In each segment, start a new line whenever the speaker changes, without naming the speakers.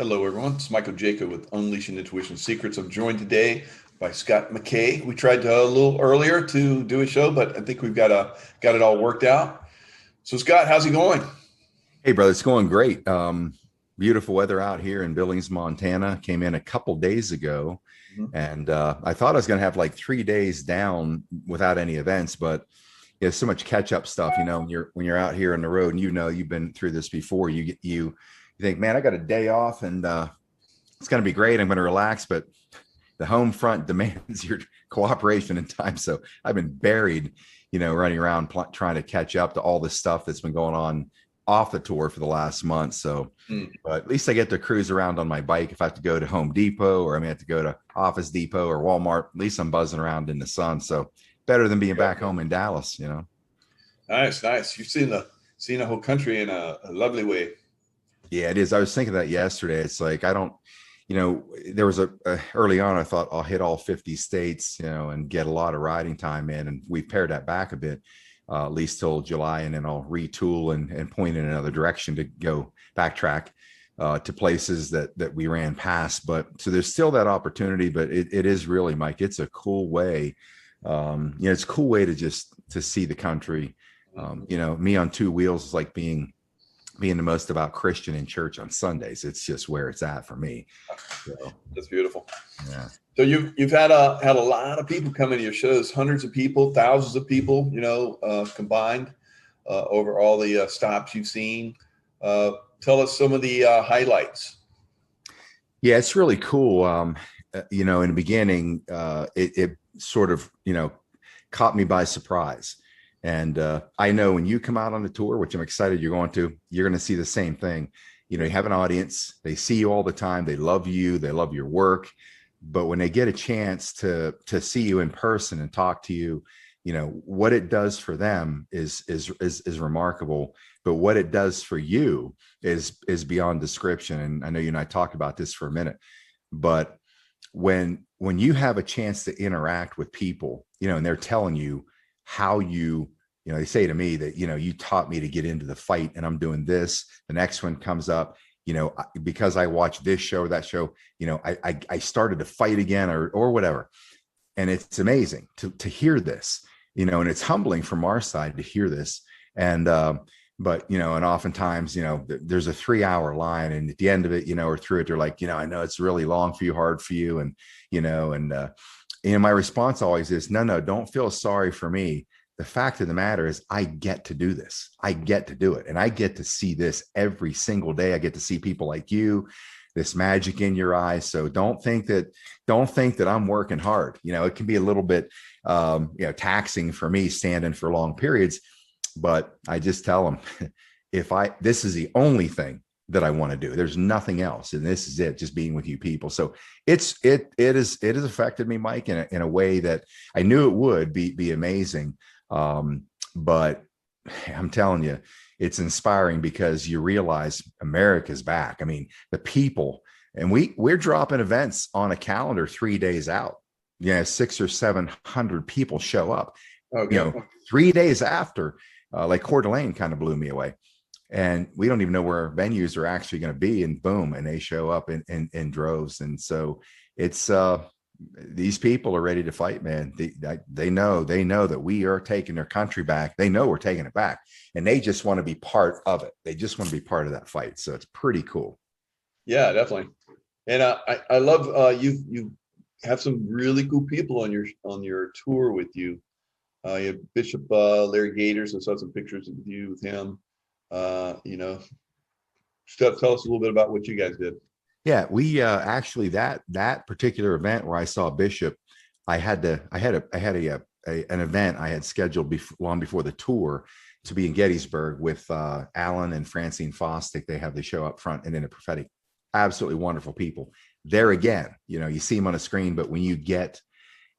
Hello, everyone. It's Michael Jaco with Unleashing Intuition Secrets. I'm joined today by Scott Mckay. We tried a little earlier to do a show, but I think we've got it all worked out. So, Scott, how's it going?
Hey, brother, it's going great. Beautiful weather out here in Billings, Montana. Came in a couple days ago,
Mhm.
and I thought I was going to have like 3 days down without any events, but there's so much catch-up stuff. When you're out here on the road, and you've been through this before. You think, man, I got a day off, and it's going to be great. I'm going to relax, but the home front demands your cooperation and time. So I've been buried, running around trying to catch up to all the stuff that's been going on off the tour for the last month. So,
Mm.
but at least I get to cruise around on my bike. If I have to go to Home Depot or I may have to go to Office Depot or Walmart, at least I'm buzzing around in the sun. So better than being back home in Dallas.
Nice, nice. You've seen the whole country in a lovely way.
Yeah, it is. I was thinking that yesterday. It's like I don't, there was a early on. I thought I'll hit all 50 states, and get a lot of riding time in, and we pared that back a bit, at least till July, and then I'll retool and point in another direction to go backtrack to places that we ran past. But so there's still that opportunity, but it is really, Mike. It's a cool way. It's a cool way to see the country. Me on two wheels is like being the most about Christian in church on Sundays. It's just where it's at for me. So,
That's beautiful.
yeah.
So you've had a lot of people come into your shows, hundreds of people, thousands of people, combined over all the stops you've seen. Tell us some of the highlights.
Yeah, it's really cool. In the beginning, it sort of, caught me by surprise. And I know when you come out on the tour, which I'm excited you're going to see the same thing. You have an audience, they see you all the time, they love you, they love your work. But when they get a chance to see you in person and talk to you, what it does for them is remarkable. But what it does for you is beyond description. And I know you and I talked about this for a minute, but when you have a chance to interact with people, and they're telling you how they say to me that, you taught me to get into the fight and I'm doing this. The next one comes up, because I watched this show or that show, I started to fight again or whatever. And it's amazing to hear this, and it's humbling from our side to hear this. And, but, and oftentimes, there's a 3-hour line and at the end of it, or through it, they're like, I know it's really long for you, hard for you. And my response always is, no, don't feel sorry for me. The fact of the matter is I get to do this. I get to do it. And I get to see this every single day. I get to see people like you, this magic in your eyes. So don't think that I'm working hard. It can be a little bit, taxing for me standing for long periods, but I just tell them this is the only thing that I want to do. There's nothing else. And this is it, just being with you people. So it has affected me, Mike, in a way that I knew it would be amazing. But I'm telling you, it's inspiring because you realize America's back. I mean, the people, and we're dropping events on a calendar 3 days out. 600 or 700 people show up,
Okay.
3 days after, like Coeur d'Alene kind of blew me away. And we don't even know where our venues are actually going to be. And boom, and they show up in droves. And so it's, these people are ready to fight, man. They know that we are taking their country back. They know we're taking it back, and they just want to be part of it. They just want to be part of that fight. So it's pretty cool.
Yeah, definitely. And I love you have some really cool people on your tour with you. You have Bishop Larry Gators. I saw some pictures of you with him. You know, tell us a little bit about what you guys did.
Yeah, we actually that particular event where I saw Bishop, I had an event I had scheduled long before the tour to be in Gettysburg with Alan and Francine Fostick. They have the show up front, and then the prophetic, absolutely wonderful people. There again, you see them on a screen, but when you get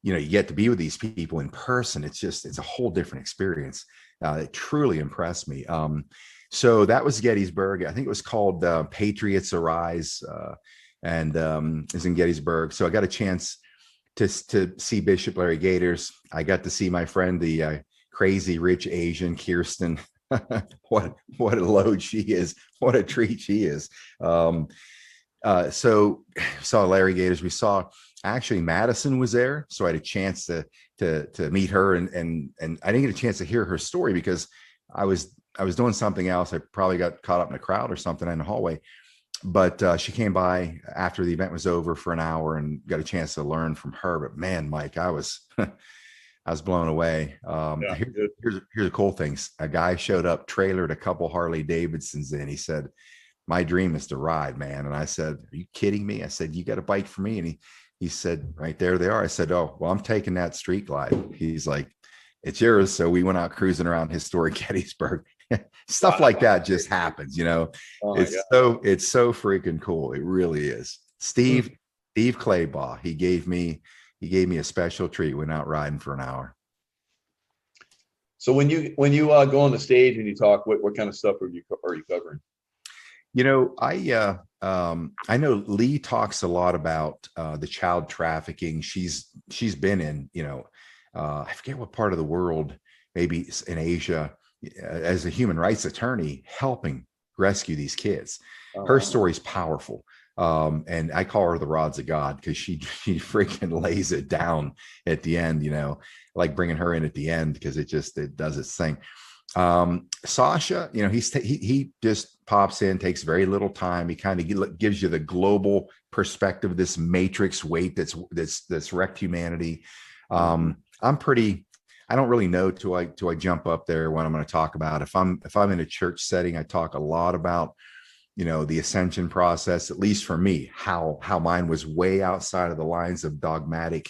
to be with these people in person, it's a whole different experience. It truly impressed me. So that was Gettysburg. I think it was called Patriots Arise, and is in Gettysburg. So I got a chance to see Bishop Larry Gators. I got to see my friend, the crazy rich Asian Kirsten. What a load she is! What a treat she is! So saw Larry Gators. We saw actually Madison was there, so I had a chance to meet her, and I didn't get a chance to hear her story because I was doing something else. I probably got caught up in a crowd or something in the hallway. But she came by after the event was over for an hour and got a chance to learn from her. But man, Mike, I was I was blown away.
Yeah, good.
Here's the cool things. A guy showed up, trailered a couple Harley Davidsons in. He said, "My dream is to ride, man." And I said, "Are you kidding me?" I said, "You got a bike for me?" And he said, "Right there they are." I said, "Oh, well, I'm taking that street glide." He's like, "It's yours." So we went out cruising around historic Gettysburg. Stuff
Wow.
like that just happens, you know.
Oh my God.
It's so freaking cool. It really is.
Hmm.
Steve Claybaugh, he gave me a special treat. Went out riding for an hour.
So when you go on the stage and you talk, what kind of stuff are you covering?
You know, I know Lee talks a lot about the child trafficking she's been in. You know, I forget what part of the world, maybe in Asia, as a human rights attorney, helping rescue these kids.
Oh,
Her
wow.
story's powerful. And I call her the rods of God because she freaking lays it down at the end. You know, like bringing her in at the end because it does its thing. Sasha, you know, he just pops in, takes very little time. He kind of gives you the global perspective, this matrix weight that's wrecked humanity. I'm pretty, I don't really know till I jump up there what I'm going to talk about. If I'm in a church setting, I talk a lot about, you know, the ascension process, at least for me, how mine was way outside of the lines of dogmatic,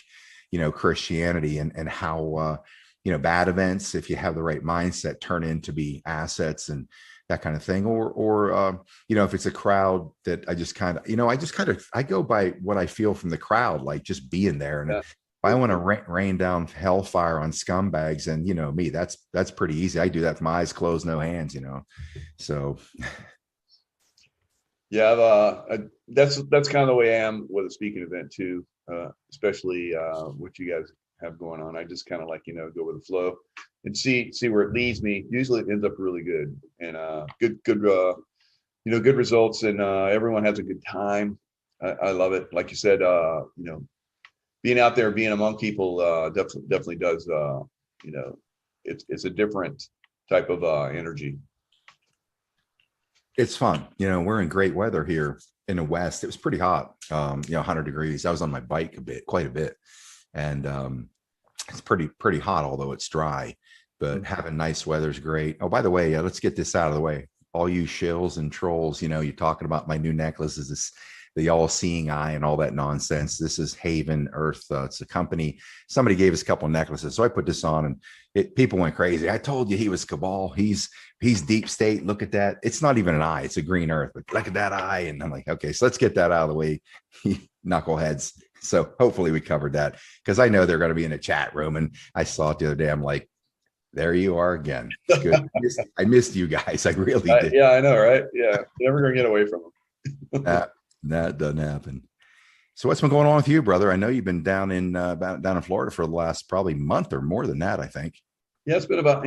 you know, Christianity, and how you know, bad events, if you have the right mindset, turn into be assets and that kind of thing. Or you know, if it's a crowd that I just kind of, you know, I go by what I feel from the crowd, like just being there. And
Yeah.
if I want to rain down hellfire on scumbags, and you know me, that's pretty easy. I do that with my eyes closed, no hands, you know. So
Yeah, that's kind of the way I am with a speaking event too, especially what you guys have going on. I just kind of like, go with the flow and see where it leads me. Usually it ends up really good and good results, and everyone has a good time. I love it. Like you said, being out there, being among people, definitely does. It's a different type of energy.
it's fun. You know, we're in great weather here in the West. It was pretty hot, 100 degrees. I was on my bike quite a bit. And it's pretty hot, although it's dry, but having nice weather is great. Oh, by the way, let's get this out of the way. All you shills and trolls, you're talking about my new necklace is this, the all-seeing eye and all that nonsense. This is Haven Earth. It's a company. Somebody gave us a couple of necklaces. So I put this on and people went crazy. I told you he was cabal. He's deep state. Look at that. It's not even an eye. It's a green earth, but look at that eye. And I'm like, okay, so let's get that out of the way. Knuckleheads. So hopefully we covered that because I know they're going to be in a chat room. And I saw it the other day. I'm like, there you are again. Good. I missed you guys. I really did.
Yeah, I know, right? Yeah, never gonna get away from them.
That doesn't happen. So what's been going on with you, brother? I know you've been down in Florida for the last probably month or more than that, I think.
Yeah, it's been about,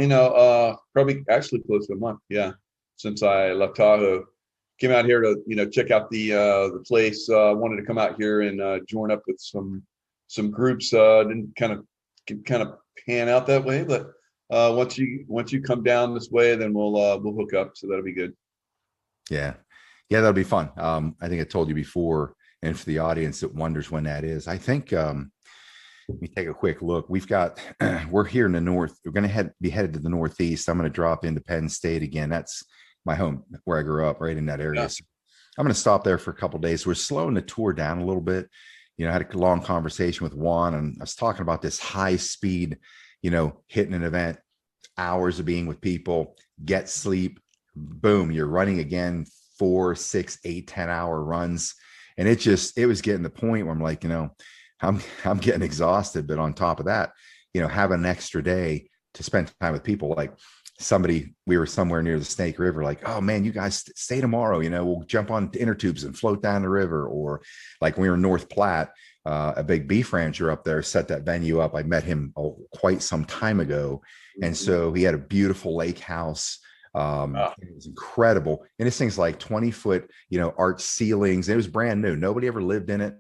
probably actually close to a month. Yeah, since I left Tahoe, came out here to, check out the place. Wanted to come out here and join up with some groups. Didn't kind of pan out that way, but once you come down this way, then we'll hook up. So that'll be good.
Yeah. Yeah, that'll be fun. I think I told you before, and for the audience that wonders when that is, I think let me take a quick look. We're here in the north. We're going to be headed to the northeast. I'm going to drop into Penn State again. That's my home where I grew up, right in that area.
Yeah.
So I'm going to stop there for a couple of days. We're slowing the tour down a little bit. I had a long conversation with Juan, and I was talking about this high speed, hitting an event, hours of being with people, get sleep, boom, you're running again, 4, 6, 8, 10 hour runs. And it was getting to the point where I'm like, I'm getting exhausted. But on top of that, have an extra day to spend time with people. Like we were somewhere near the Snake River, like, oh man, you guys stay tomorrow, we'll jump on inner tubes and float down the river. Or like when we were in North Platte, a big beef rancher up there set that venue up. I met him quite some time ago. And so he had a beautiful lake house,
Wow.
It was incredible. And this thing's like 20-foot, arch ceilings. It was brand new. Nobody ever lived in it.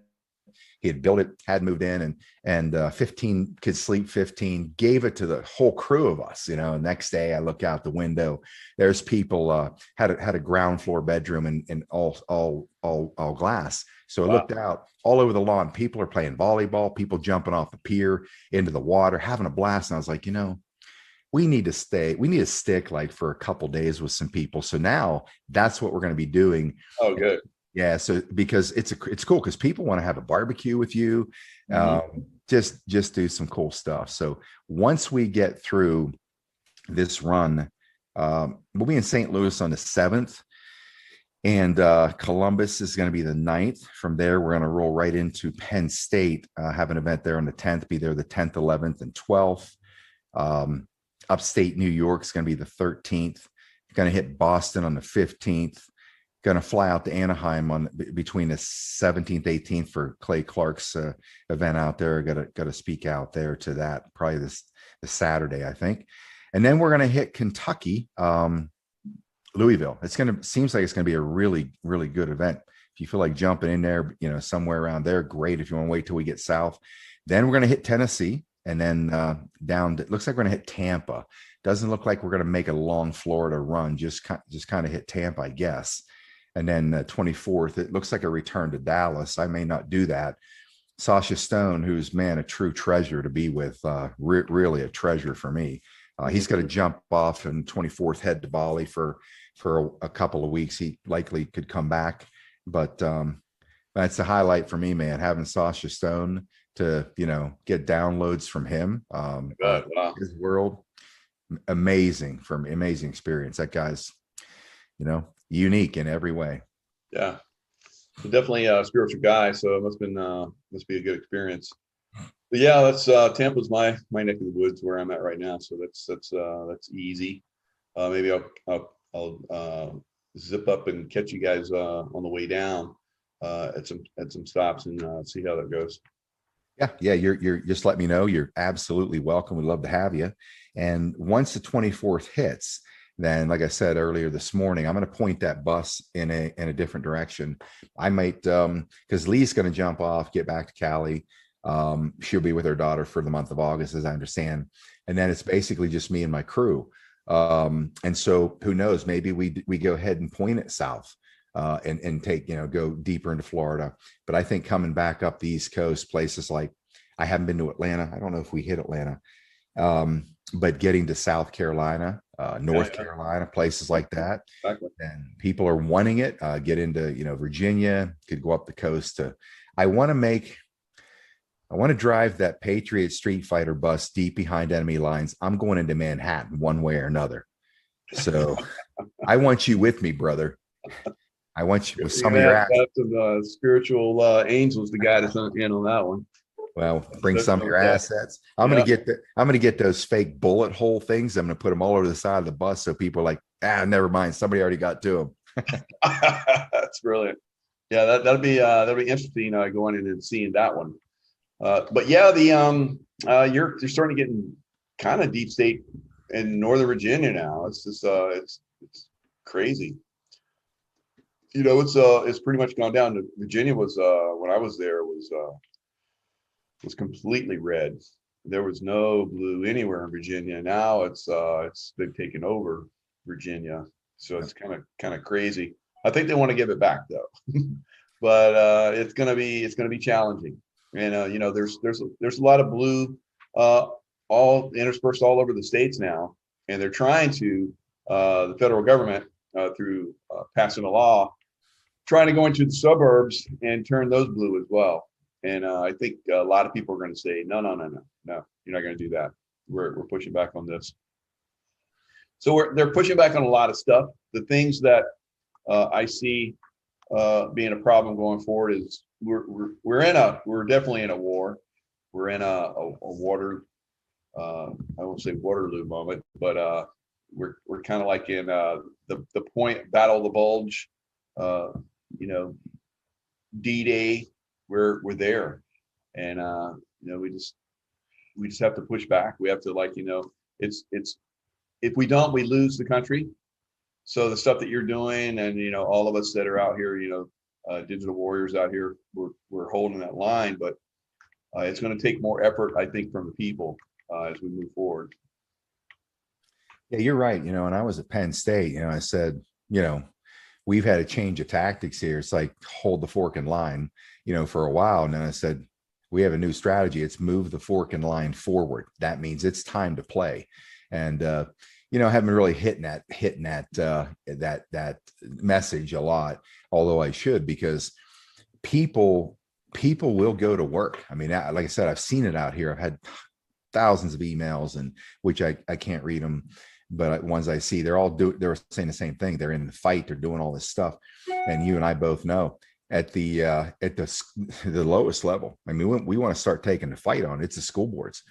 He had built it, had moved in, and 15 could sleep 15, gave it to the whole crew of us. Next day I look out the window. There's people had a ground floor bedroom and all glass. So I
Wow.
looked out all over the lawn. People are playing volleyball, people jumping off the pier into the water, having a blast. And I was like, we need to stick like for a couple days with some people. So now that's what we're going to be doing.
Oh, good.
Yeah, so because it's cool because people want to have a barbecue with you,
Mhm.
just do some cool stuff. So once we get through this run, we'll be in St. Louis on the 7th, and Columbus is going to be the 9th. From there, we're going to roll right into Penn State, have an event there on the 10th, be there the 10th, 11th, and 12th. Upstate New York is going to be the 13th. Going to hit Boston on the 15th. Going to fly out to Anaheim on between the 17th, 18th for Clay Clark's event out there. Got to speak out there to that probably this Saturday, I think. And then we're going to hit Kentucky, Louisville. Seems like it's going to be a really, really good event. If you feel like jumping in there, somewhere around there, great. If you want to wait till we get south, then we're going to hit Tennessee, and then it looks like we're going to hit Tampa. Doesn't look like we're going to make a long Florida run. Just kind of hit Tampa, I guess. And then 24th, it looks like a return to Dallas. I may not do that. Sasha Stone, who's, man, a true treasure to be with, really a treasure for me. He's got to jump off and 24th, head to Bali for a couple of weeks. He likely could come back, but that's a highlight for me, man, having Sasha Stone to, get downloads from him,
Wow.
his world. Amazing for me, amazing experience. That guy's, unique in every way.
Yeah. Definitely a spiritual guy, so it must be a good experience. But yeah, that's Tampa's my neck of the woods where I'm at right now, so that's easy. Maybe I'll zip up and catch you guys on the way down at some stops and see how that goes.
Yeah. You're just let me know. You're absolutely welcome. We'd love to have you. And once the 24th hits, then, like I said earlier this morning, I'm going to point that bus in a different direction. I might, because Lee's going to jump off, get back to Cali. She'll be with her daughter for the month of August, as I understand. And then it's basically just me and my crew. And so who knows, maybe we go ahead and point it south, and take, go deeper into Florida. But I think coming back up the East Coast, places like, I haven't been to Atlanta. I don't know if we hit Atlanta. But getting to South Carolina, North Carolina, places like that,
Exactly.
and people are wanting it. Get into, Virginia, could go up the coast to, I want to drive that Patriot Street Fighter bus deep behind enemy lines. I'm going into Manhattan one way or another. So I want you with me, brother. I want you with some of your
You're gonna have some spiritual angels to guide us in on that one.
Well, bring some of your assets. I'm
Yeah.
going to get those fake bullet hole things. I'm going to put them all over the side of the bus so people are like, never mind. Somebody already got to them.
That's brilliant. Yeah, that'll be interesting going in and seeing that one. But yeah, you're starting to get in kind of deep state in Northern Virginia now. It's just it's crazy. It's pretty much gone down. Virginia was when I was there was completely red. There was no blue anywhere in Virginia. Now it's been taken over Virginia. So it's kind of crazy. I think they want to give it back though. But it's gonna be challenging. And there's a lot of blue all interspersed all over the states now. And they're trying to the federal government through passing a law, trying to go into the suburbs and turn those blue as well. And I think a lot of people are going to say, no, you're not going to do that. We're pushing back on this. So they're pushing back on a lot of stuff. The things that I see being a problem going forward is we're definitely in a war. We're in a water, I won't say Waterloo moment, but we're kind of like in the point Battle of the Bulge, D-Day. We're there, and we just have to push back. We have to it's if we don't, we lose the country. So the stuff that you're doing, and all of us that are out here, digital warriors out here, we're holding that line, but it's going to take more effort, I think, from the people as we move forward.
Yeah, you're right. And I was at Penn State, I said, we've had a change of tactics here. It's like hold the fork in line, for a while. And then I said, we have a new strategy. It's move the fork in line forward. That means it's time to play. And, I haven't really hitting that message a lot, although I should, because people will go to work. I mean, like I said, I've seen it out here. I've had thousands of emails, and which I can't read them, but ones I see, they're saying the same thing. They're in the fight, they're doing all this stuff. And you and I both know at the lowest level, I mean, we want to start taking the fight on, it's the school boards.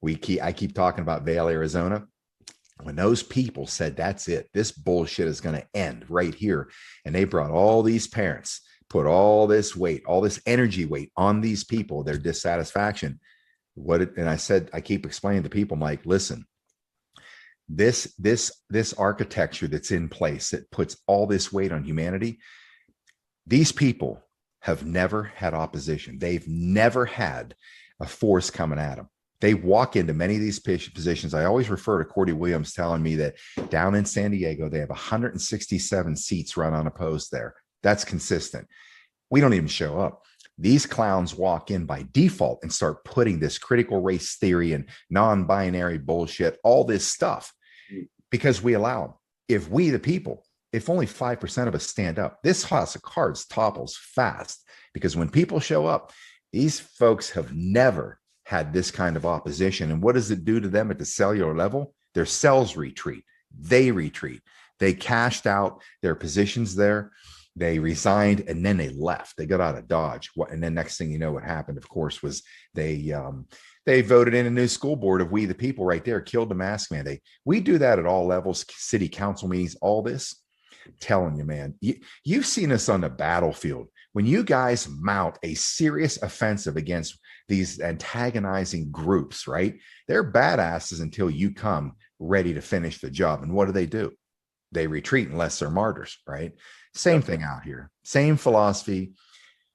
I keep talking about Vail, Arizona. When those people said, that's it, this bullshit is going to end right here, and they brought all these parents, put all this weight, all this energy weight on these people, their dissatisfaction. And I said, I keep explaining to people, I'm like, listen, this architecture that's in place that puts all this weight on humanity, these people have never had opposition. They've never had a force coming at them. They walk into many of these positions. I always refer to Cordy Williams telling me that down in San Diego, they have 167 seats run unopposed there. That's consistent. We don't even show up. These clowns walk in by default and start putting this critical race theory and non-binary bullshit, all this stuff, because we allow them. If we, the people, if only 5% of us stand up, this house of cards topples fast, because when people show up, these folks have never had this kind of opposition. And what does it do to them at the cellular level? Their cells retreat. They retreat. They cashed out their positions there. They resigned, and then they left. They got out of Dodge. And then next thing you know, what happened, of course, was they voted in a new school board of we the people right there, killed the mask mandate. We do that at all levels, city council meetings, all this. I'm telling you, man, you've seen us on the battlefield. When you guys mount a serious offensive against these antagonizing groups, right? They're badasses until you come ready to finish the job. And what do? They retreat unless they're martyrs, right? Same thing out here. Same philosophy.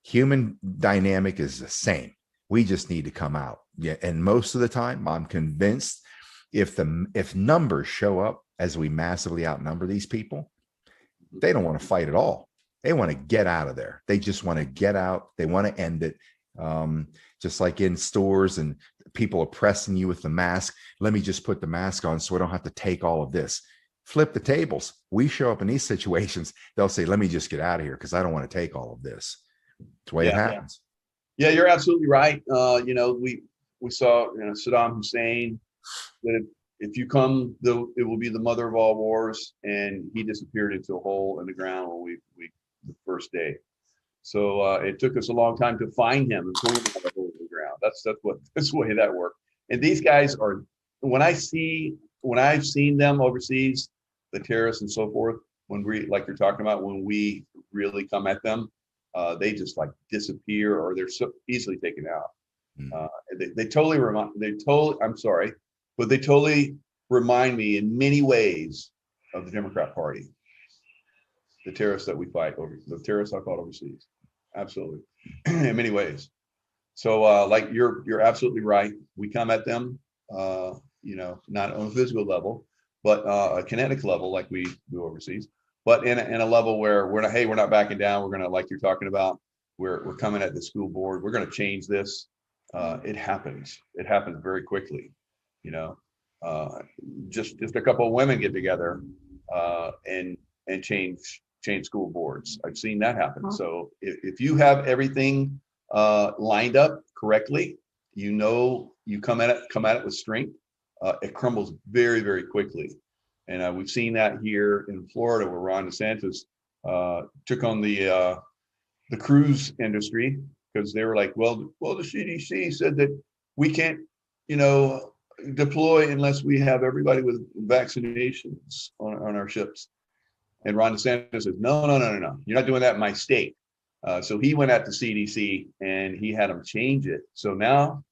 Human dynamic is the same. We just need to come out. Yeah. And most of the time, I'm convinced if numbers show up as we massively outnumber these people, they don't want to fight at all. They want to get out of there. They just want to get out. They want to end it. Just like in stores and people are pressing you with the mask. Let me just put the mask on so I don't have to take all of this. Flip the tables. We show up in these situations. They'll say, let me just get out of here because I don't want to take all of this. It's the way it happens.
Yeah, you're absolutely right. We saw Saddam Hussein, that if you come, it will be the mother of all wars, and he disappeared into a hole in the ground when the first day. So it took us a long time to find him and pull him out of the hole in the ground. That's the way that worked. And these guys are, when I've seen them overseas, the terrorists and so forth, when we, like you're talking about, when we really come at them, they just like disappear, or they're so easily taken out. They totally remind me in many ways of the Democrat Party, the terrorists that we fight over, the terrorists I fought overseas. Absolutely. In many ways. So like you're absolutely right. We come at them, not on a physical level, but a kinetic level, like we do overseas, but in a level where we're not backing down. We're gonna, like you're talking about, we're coming at the school board. We're gonna change this. It happens very quickly. Just a couple of women get together and change school boards. I've seen that happen. So if you have everything lined up correctly, you come at it with strength, it crumbles very, very quickly. And we've seen that here in Florida, where Ron DeSantis took on the cruise industry, because they were like, well, the CDC said that we can't, deploy unless we have everybody with vaccinations on our ships. And Ron DeSantis says, no, you're not doing that in my state. So he went at the CDC and he had them change it. So now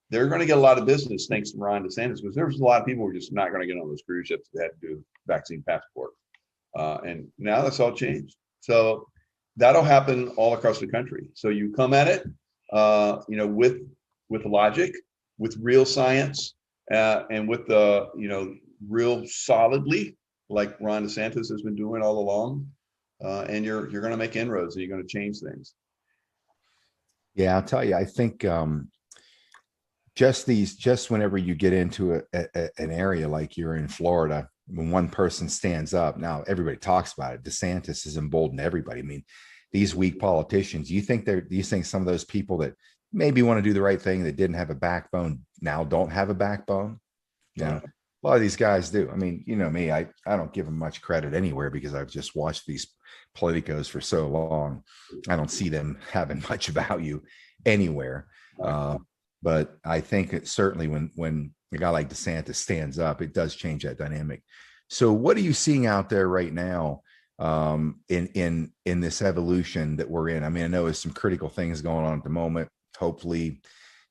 they're going to get a lot of business thanks to Ron DeSantis, because there's a lot of people who are just not going to get on those cruise ships that had to do vaccine passport. And now that's all changed. So that'll happen all across the country. So you come at it, with logic, with real science, and with the, real solidly, like Ron DeSantis has been doing all along. And you're going to make inroads, and you're going to change things.
Yeah, I'll tell you, I think just whenever you get into an area like you're in Florida, when one person stands up, now everybody talks about it. DeSantis has emboldened everybody. I mean, these weak politicians, do you think some of those people that maybe want to do the right thing that didn't have a backbone now don't have a backbone? You know, a lot of these guys do. I mean, you know me, I don't give them much credit anywhere because I've just watched these politicos for so long. I don't see them having much value anywhere. But I think it certainly when a guy like DeSantis stands up, it does change that dynamic. So what are you seeing out there right now in this evolution that we're in? I mean, I know there's some critical things going on at the moment. Hopefully,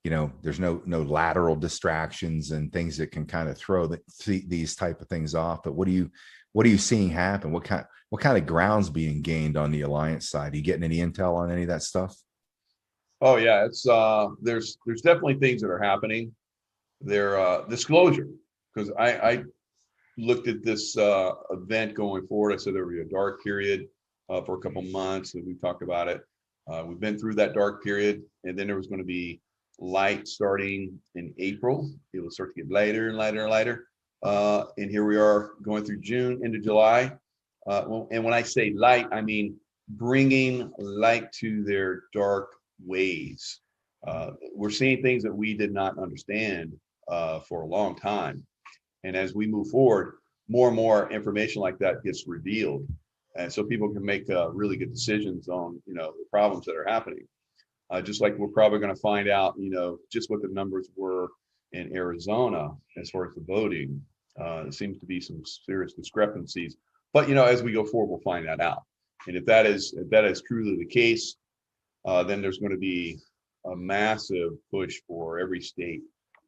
there's no lateral distractions and things that can kind of throw these type of things off. But what are you seeing happen? What kind of ground's being gained on the alliance side? Are you getting any intel on any of that stuff?
Oh yeah, it's there's definitely things that are happening. There disclosure, because I looked at this event going forward. I said there would be a dark period for a couple months, and we talked about it. We've been through that dark period, and then there was going to be light starting in April. It will start to get lighter and lighter and lighter. And here we are going through June into July. And when I say light, I mean bringing light to their dark ways. We're seeing things that we did not understand for a long time. And as we move forward, more and more information like that gets revealed. And so people can make really good decisions on, the problems that are happening. Just like we're probably going to find out, just what the numbers were in Arizona as far as the voting. There seems to be some serious discrepancies. But, as we go forward, we'll find that out. And if that is truly the case, then there's going to be a massive push for every state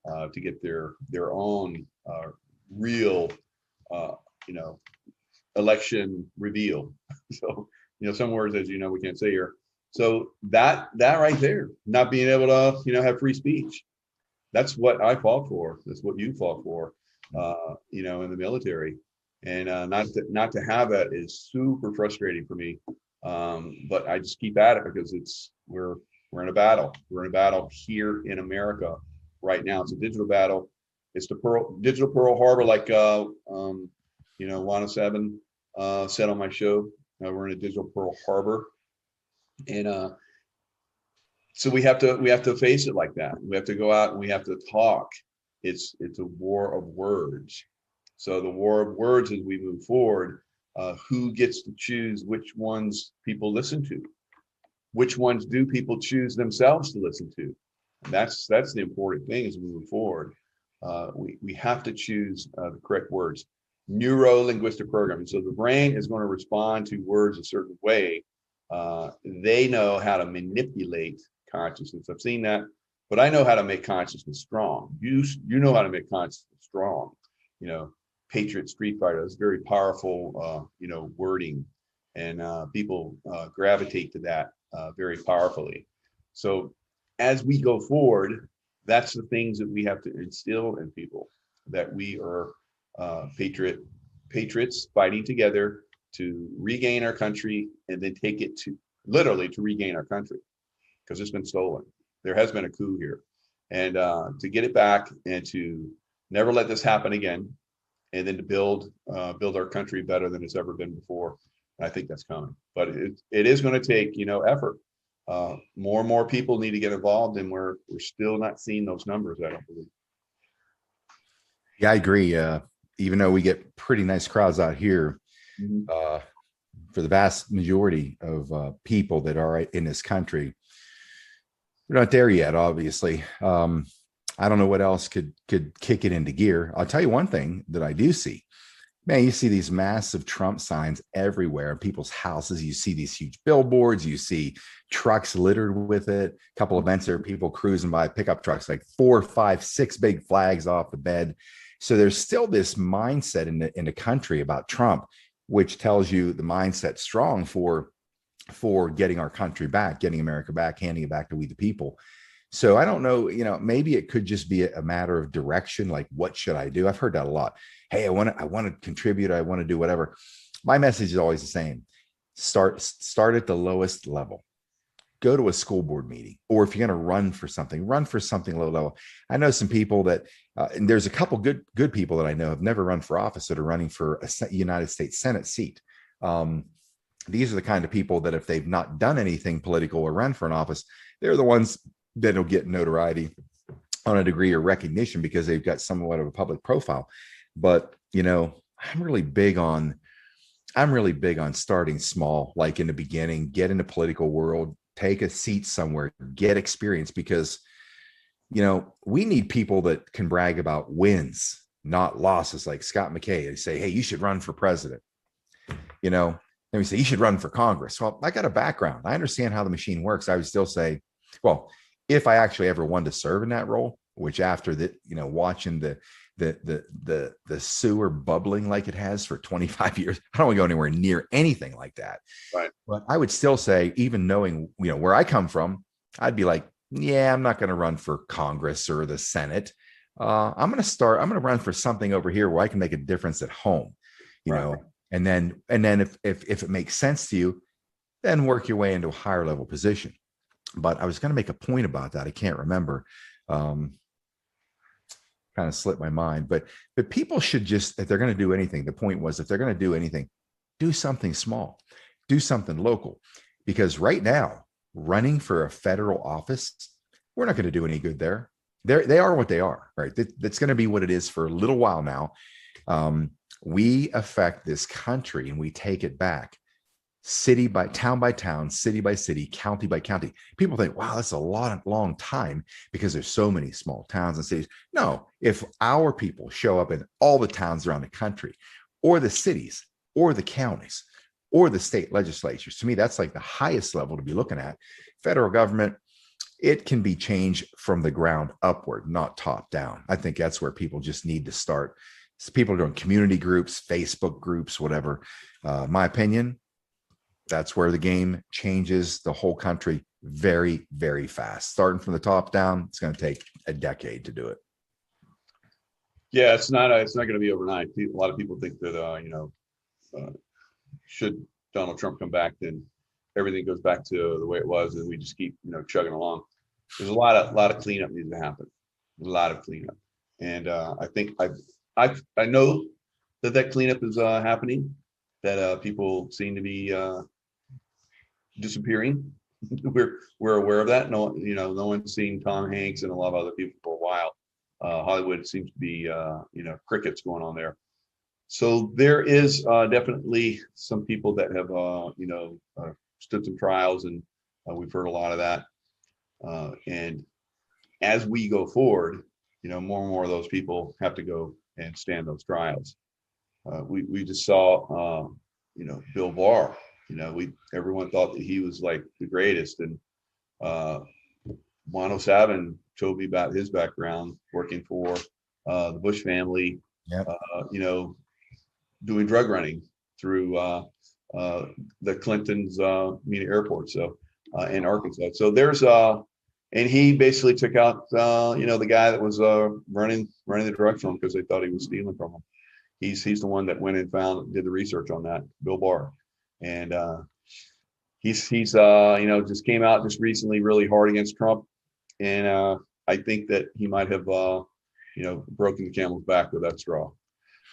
to get their own real, election reveal. So, some words, as we can't say here. So that right there, not being able to, have free speech, that's what I fought for. That's what you fought for, in the military. And not to have that is super frustrating for me. But I just keep at it because we're in a battle. We're in a battle here in America right now. It's a digital battle. It's the digital Pearl Harbor, like Juana Seven said on my show. We're in a digital Pearl Harbor, and so we have to face it like that. We have to go out and we have to talk. It's a war of words. So the war of words, as we move forward, who gets to choose which ones people listen to? Which ones do people choose themselves to listen to? And that's the important thing as we move forward. We have to choose the correct words. Neuro-linguistic programming. So the brain is going to respond to words a certain way. They know how to manipulate consciousness. I've seen that, but I know how to make consciousness strong. You know how to make consciousness strong. Patriot Street Fighter is very powerful, wording, and people gravitate to that very powerfully. So as we go forward, that's the things that we have to instill in people, that we are patriots fighting together to regain our country, and then take it to regain our country, because it's been stolen. There has been a coup here, and to get it back and to never let this happen again, and then to build our country better than it's ever been before. I think that's coming, but it is going to take effort. More and more people need to get involved, and we're still not seeing those numbers, I don't believe.
Yeah, I agree. Even though we get pretty nice crowds out here, for the vast majority of people that are in this country, we're not there yet, obviously. I don't know what else could kick it into gear. I'll tell you one thing that I do see. Man, you see these massive Trump signs everywhere in people's houses. You see these huge billboards. You see trucks littered with it. A couple events there, people cruising by pickup trucks, like 4, 5, 6 big flags off the bed. So there's still this mindset in the country about Trump. which tells you the mindset strong for getting our country back, getting America back, handing it back to we the people. So I don't know, maybe it could just be a matter of direction. Like, what should I do? I've heard that a lot. Hey, I want to contribute. I want to do whatever. My message is always the same. Start at the lowest level. Go to a school board meeting, or if you're going to run for something low level. I know some people that, and there's a couple good people that I know have never run for office that are running for a United States Senate seat. These are the kind of people that if they've not done anything political or run for an office, they're the ones that'll get notoriety on a degree or recognition because they've got somewhat of a public profile. But, I'm really big on starting small, like in the beginning, get in the political world, take a seat somewhere, get experience, because, we need people that can brag about wins, not losses, like Scott Mckay. They say, hey, you should run for president. Then we say, you should run for Congress. Well, I got a background. I understand how the machine works. I would still say, well, if I actually ever wanted to serve in that role, which after that, watching the sewer bubbling like it has for 25 years, I don't want to go anywhere near anything like that.
Right.
But I would still say, even knowing, where I come from, I'd be like, yeah, I'm not going to run for Congress or the Senate. I'm going to run for something over here where I can make a difference at home,
Right.
and then if it makes sense to you, then work your way into a higher level position. But I was going to make a point about that. I can't remember. Kind of slipped my mind. But people should just, if they're going to do anything, the point was, if they're going to do anything, do something small, do something local. Because right now, running for a federal office, we're not going to do any good there. They are what they are, right? That's going to be what it is for a little while now. We affect this country and we take it back. City by town, city by city, county by county. People think, wow, that's a long time because there's so many small towns and cities. No, if our people show up in all the towns around the country, or the cities, or the counties, or the state legislatures, to me, that's like the highest level to be looking at. Federal government, it can be changed from the ground upward, not top down. I think that's where people just need to start. So people are doing community groups, Facebook groups, whatever. My opinion, that's where the game changes the whole country very, very fast. Starting from the top down, it's going to take a decade to do it.
Yeah, it's not going to be overnight. A lot of people think that should Donald Trump come back, then everything goes back to the way it was, and we just keep chugging along. There's a lot of cleanup needs to happen. A lot of cleanup, and I think I know that cleanup is happening. That people seem to be disappearing. We're aware of that. No one's seen Tom Hanks and a lot of other people for a while. Hollywood seems to be crickets going on there. So there is definitely some people that have stood some trials, and we've heard a lot of that. And as we go forward, more and more of those people have to go and stand those trials. We just saw Bill Barr. Everyone thought that he was like the greatest, and Mono Savin told me about his background working for the Bush family.
Yep.
Doing drug running through the Clintons' airport, so in Arkansas. So there's and he basically took out the guy that was running the drugs from him because they thought he was stealing from him. He's the one that went and did the research on that, Bill Barr. And he's just came out just recently really hard against Trump, and I think that he might have broken the camel's back with that straw.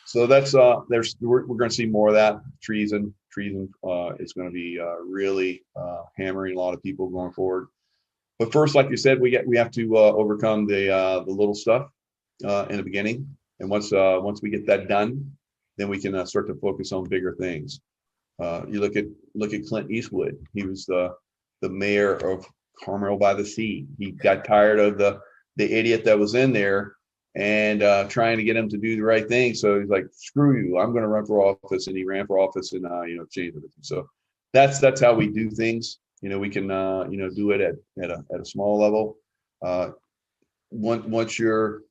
So that's we're going to see more of that. Treason is going to be really hammering a lot of people going forward. But first, like you said, we have to overcome the little stuff in the beginning, and once we get that done, then we can start to focus on bigger things. You look at Clint Eastwood. He was the mayor of Carmel by the Sea. He got tired of the idiot that was in there and trying to get him to do the right thing. So he's like, "Screw you! I'm going to run for office," and he ran for office and changed everything. So that's how we do things. We can do it at a small level. Once you're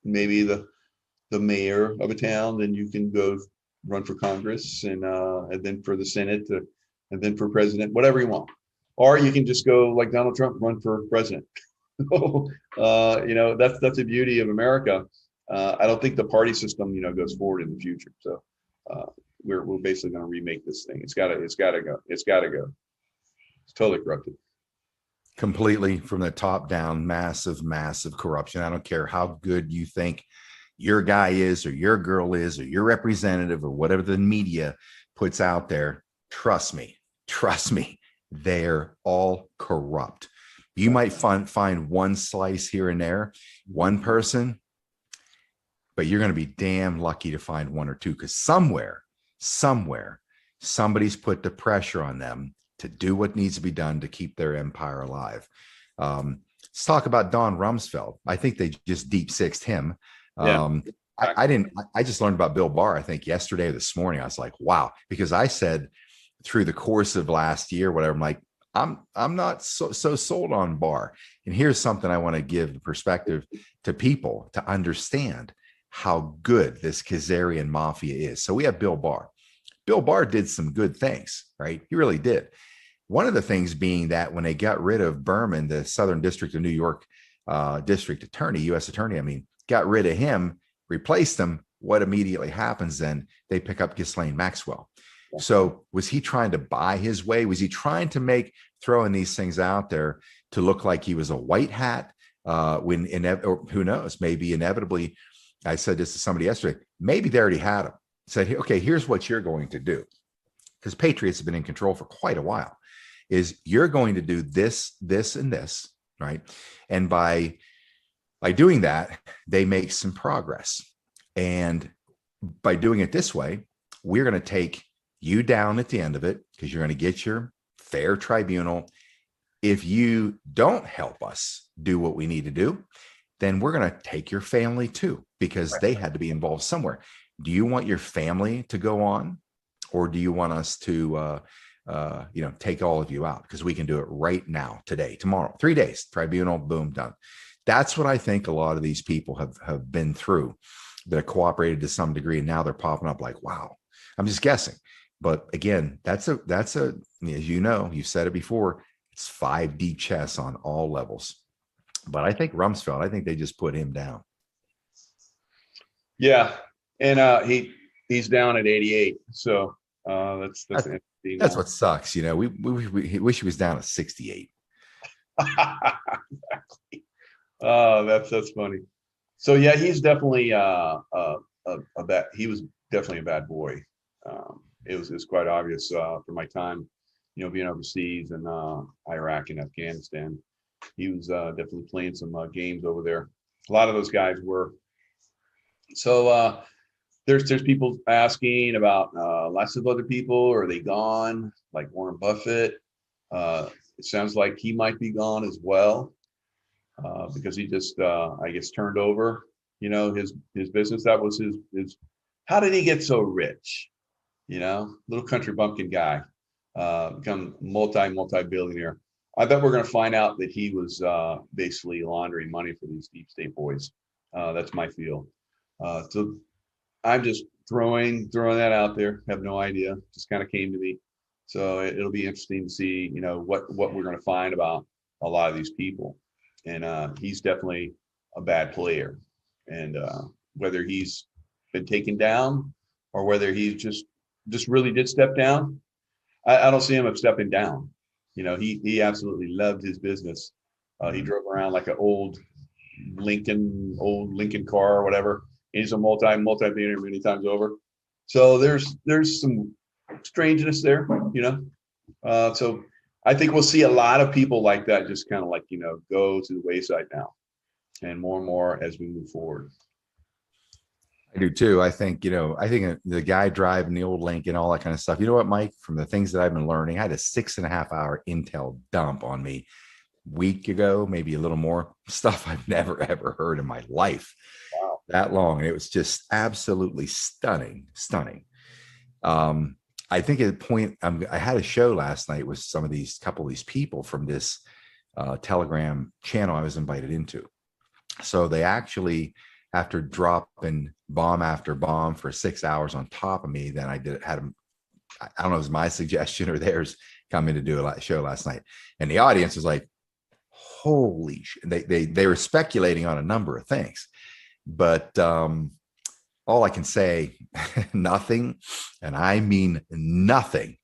maybe the mayor of a town, then you can go run for Congress and then for the Senate and then for president, whatever you want. Or you can just go like Donald Trump, run for president. That's the beauty of America. I don't think the party system, goes forward in the future. So uh, we're basically going to remake this thing. It's got to go. It's got to go. It's totally corrupted.
Completely from the top down, massive, massive corruption. I don't care how good you think your guy is or your girl is or your representative or whatever the media puts out there. Trust me, they're all corrupt. You might find one slice here and there, one person, but you're going to be damn lucky to find one or two, because somewhere, somebody's put the pressure on them to do what needs to be done to keep their empire alive. Let's talk about Don Rumsfeld. I think they just deep sixed him.
Yeah.
I just learned about Bill Barr, I think yesterday or this morning. I was like, wow, because I said through the course of last year, whatever, I'm like, I'm not so sold on Barr. And here's something I want to give the perspective to people to understand how good this Khazarian mafia is. So we have Bill Barr. Bill Barr did some good things, right? He really did. One of the things being that when they got rid of Berman, the Southern District of New York district attorney, U.S. attorney, got rid of him, replaced him. What immediately happens then? They pick up Ghislaine Maxwell. So was he trying to buy his way? Was he trying to throwing these things out there to look like he was a white hat? Or who knows? Maybe inevitably, I said this to somebody yesterday, maybe they already had him. Said, okay, here's what you're going to do. Because Patriots have been in control for quite a while. Is you're going to do this, this, and this, right? And by doing that, they make some progress. And by doing it this way, we're going to take you down at the end of it, because you're going to get your fair tribunal. If you don't help us do what we need to do, then we're going to take your family too, because they had to be involved somewhere. Do you want your family to go on, or do you want us to take all of you out? Because we can do it right now, today, tomorrow, 3 days, tribunal, boom, done. That's what I think a lot of these people have been through, that have cooperated to some degree, and now they're popping up like, wow. I'm just guessing. But again, that's a, as you know, you've said it before, it's 5D chess on all levels. But I think Rumsfeld, I think they just put him down.
Yeah. And he's down at 88. So that's
what sucks. We wish he was down at 68.
Exactly. That's funny. So yeah, he's definitely a bad. He was definitely a bad boy. It was quite obvious for my time, being overseas in Iraq and Afghanistan. He was definitely playing some games over there. A lot of those guys were. So there's people asking about lots of other people. Are they gone? Like Warren Buffett. It sounds like he might be gone as well, because he just I guess turned over his business. That was his. How did he get so rich? Little country bumpkin guy, become multi-billionaire. I bet we're going to find out that he was basically laundering money for these deep state boys. That's my feel. So I'm just throwing that out there. Have no idea. Just kind of came to me. So it'll be interesting to see, what we're going to find about a lot of these people. And he's definitely a bad player. And whether he's been taken down or whether he just really did step down, I don't see him stepping down. He absolutely loved his business. He drove around like an old Lincoln car or whatever. He's a multi-billionaire many times over. So there's some strangeness there, So I think we'll see a lot of people like that just kind of like, go to the wayside now, and more as we move forward.
I do too. I think the guy driving the old Lincoln, all that kind of stuff. You know what, Mike, from the things that I've been learning, I had a 6.5 hour Intel dump on me a week ago, maybe a little more, stuff I've never, ever heard in my life.
Wow.
That long. And it was just absolutely stunning. I think at the point, I had a show last night with couple of these people from this Telegram channel I was invited into. So they actually after dropping bomb after bomb for 6 hours on top of me, then I don't know, it was my suggestion or theirs, coming to do a show last night. And the audience was like, holy shit. They were speculating on a number of things, but all I can say, nothing, and I mean nothing,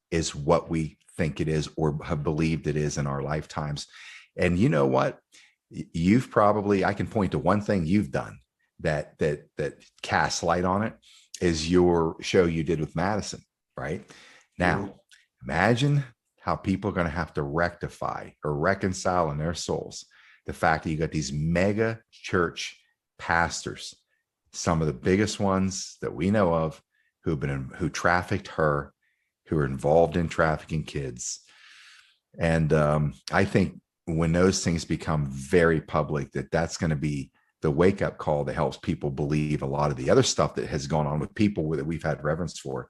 is what we think it is or have believed it is in our lifetimes. And you know what? You've probably, I can point to one thing you've done that casts light on it, is your show you did with Madison, right? Now, imagine how people are going to have to rectify or reconcile in their souls the fact that you got these mega church pastors, some of the biggest ones that we know of, who trafficked her, who are involved in trafficking kids. And I think when those things become very public, that's going to be the wake-up call that helps people believe a lot of the other stuff that has gone on with people that we've had reverence for.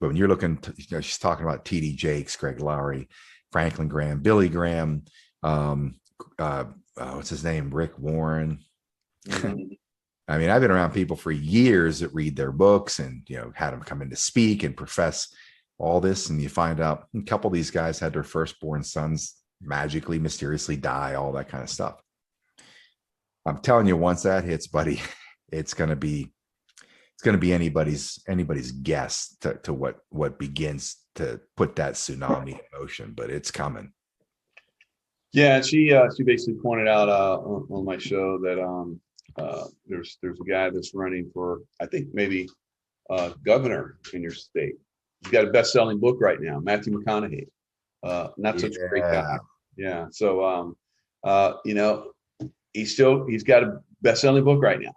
But when you're looking to, she's talking about TD Jakes, Greg Lowry, Franklin Graham, Billy Graham, what's his name, Rick Warren. I mean, I've been around people for years that read their books and, had them come in to speak and profess all this. And you find out a couple of these guys had their firstborn sons magically, mysteriously die, all that kind of stuff. I'm telling you, once that hits, buddy, it's going to be anybody's guess to what begins to put that tsunami in motion, but it's coming.
Yeah, she basically pointed out on my show that there's a guy that's running for, I think maybe governor in your state. He's got a best-selling book right now, Matthew McConaughey. Not such a great guy. Yeah. So he's got a best-selling book right now.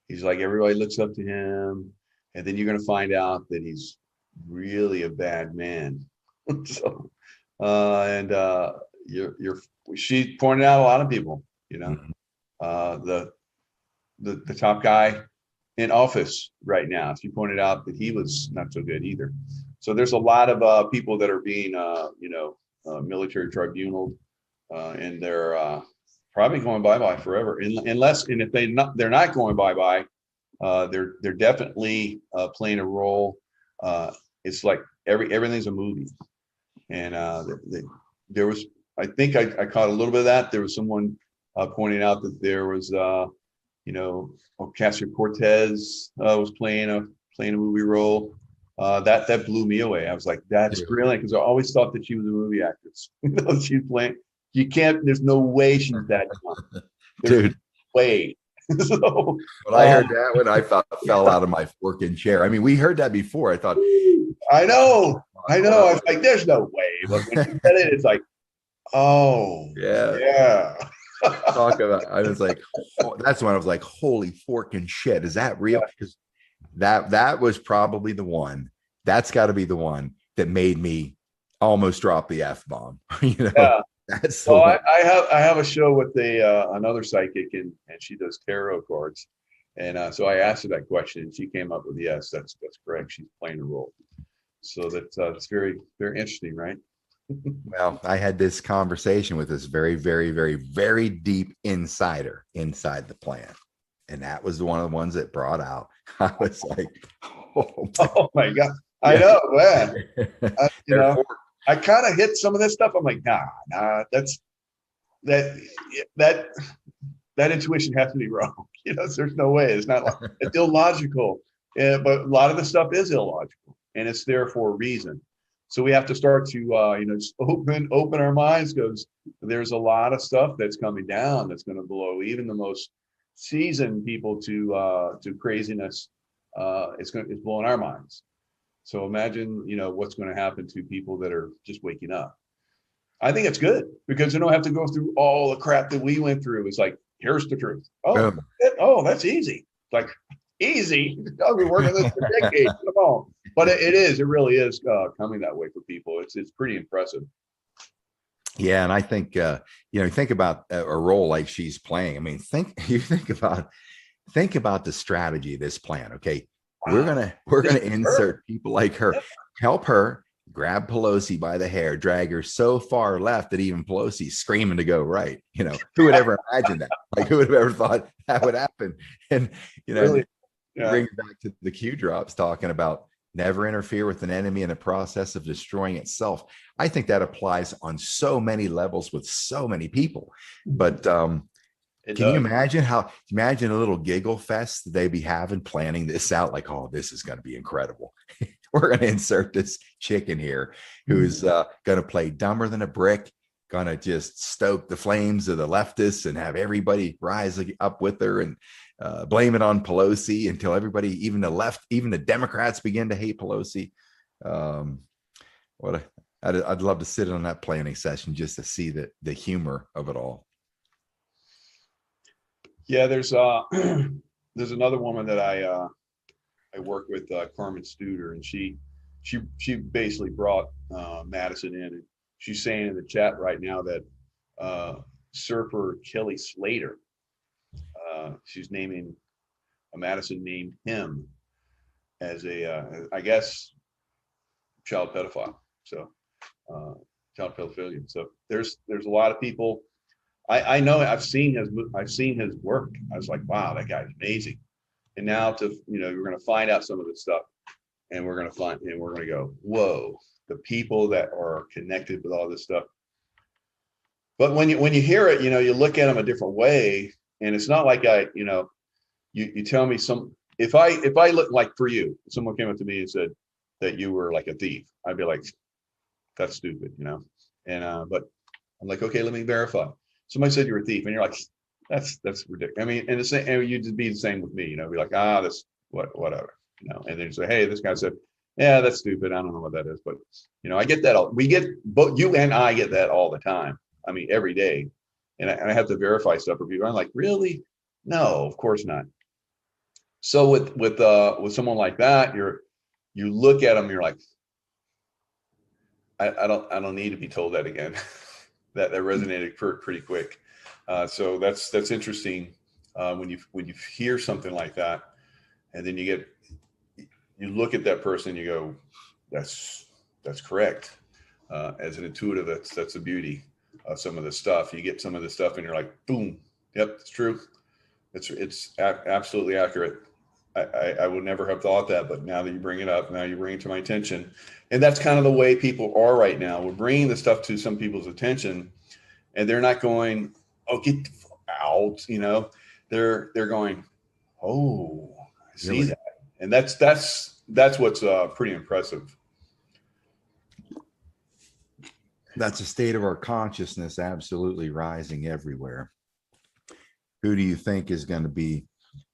He's like, everybody looks up to him, and then you're going to find out that he's really a bad man. So, she pointed out a lot of people, the top guy in office right now. She pointed out that he was not so good either. So there's a lot of people that are being, military tribunal, and they're probably going bye-bye forever, if they're not going bye-bye, they're definitely playing a role. It's like everything's a movie, and there was, I think I caught a little bit of that. There was someone pointing out that there was Ocasio-Cortez was playing a movie role. That blew me away. I was like, that's brilliant, because I always thought that she was a movie actress. She's playing. You can't. There's no way she's that young. Dude. No way. So,
when I heard that one, I fell out of my working chair. I mean, we heard that before. I thought,
I know. I was like, there's no way. But when you said it, it's like, oh yeah.
Talk about. I was like, that's when I was like, holy forking shit, is that real? Because that was probably the one. That's got to be the one that made me almost drop the F-bomb.
Yeah. That's so. I have a show with another psychic, and she does tarot cards, and so I asked her that question, and she came up with, yes, that's correct. She's playing a role. So that's it's very, very interesting, right?
Well, I had this conversation with this very, very, very, very deep insider inside the plan, and that was one of the ones that brought out. I was like,
oh my God. I know, man. I kind of hit some of this stuff. I'm like, nah, that intuition has to be wrong. There's no way. It's illogical. But a lot of the stuff is illogical, and it's there for a reason. So we have to start to, just open our minds, because there's a lot of stuff that's coming down that's going to blow even the most seasoned people to craziness. It's blowing our minds. So imagine, what's going to happen to people that are just waking up. I think it's good, because they don't have to go through all the crap that we went through. It's like, here's the truth. Oh, that's easy. It's like, easy. I've been working this for decades. Come on. But it really is coming that way for people. It's pretty impressive.
Yeah, and I think think about a role like she's playing. I mean, think about the strategy of this plan. Okay, we're gonna insert people like her, help her grab Pelosi by the hair, drag her so far left that even Pelosi's screaming to go right. Who would ever imagine that? Like, who would have ever thought that would happen? And,
Really? Yeah.
bring it back to the Q drops talking about never interfere with an enemy in the process of destroying itself. I think that applies on so many levels with so many people. But can you imagine a little giggle fest they'd be having planning this out? Like, oh, this is going to be incredible. We're going to insert this chick in here who's going to play dumber than a brick, going to just stoke the flames of the leftists and have everybody rise up with her and blame it on Pelosi until everybody, even the left, even the Democrats, begin to hate Pelosi. I'd love to sit in on that planning session just to see the humor of it all.
Yeah, there's there's another woman that I work with, Carmen Studer, and she basically brought Madison in, and she's saying in the chat right now that surfer Kelly Slater, she's naming Madison named him as a I guess child pedophile. So child pedophilia. So there's a lot of people. I know I've seen his work. I was like, wow, that guy's amazing. And now we're going to find out some of this stuff, and we're going to go, whoa, the people that are connected with all this stuff. But when you hear it, you look at them a different way, and it's not like you tell me if I look like, for you, if someone came up to me and said that you were like a thief, I'd be like, that's stupid, and but I'm like, okay, let me verify. Somebody said you're a thief, and you're like, that's ridiculous. I mean, and you'd be the same with me, be like, that's whatever, and then you say, hey, this guy said, yeah, that's stupid. I don't know what that is, but I get that we get, both you and I get that all the time. I mean, every day, and I have to verify stuff for people. I'm like, really? No, of course not. So with someone like that, you look at them, you're like, I don't need to be told that again. that resonated pretty quick. So that's interesting when you hear something like that, and then you look at that person, you go, that's correct. As an intuitive, that's the beauty of some of this stuff. You get some of this stuff, and you're like, boom, yep, it's true. It's absolutely accurate. I would never have thought that, but now that you bring it up, now you bring it to my attention. And that's kind of the way people are right now. We're bringing the stuff to some people's attention, and they're not going, oh, get the fuck out, they're going, oh, I see that. And that's what's pretty impressive.
That's a state of our consciousness absolutely rising everywhere. Who do you think is going to be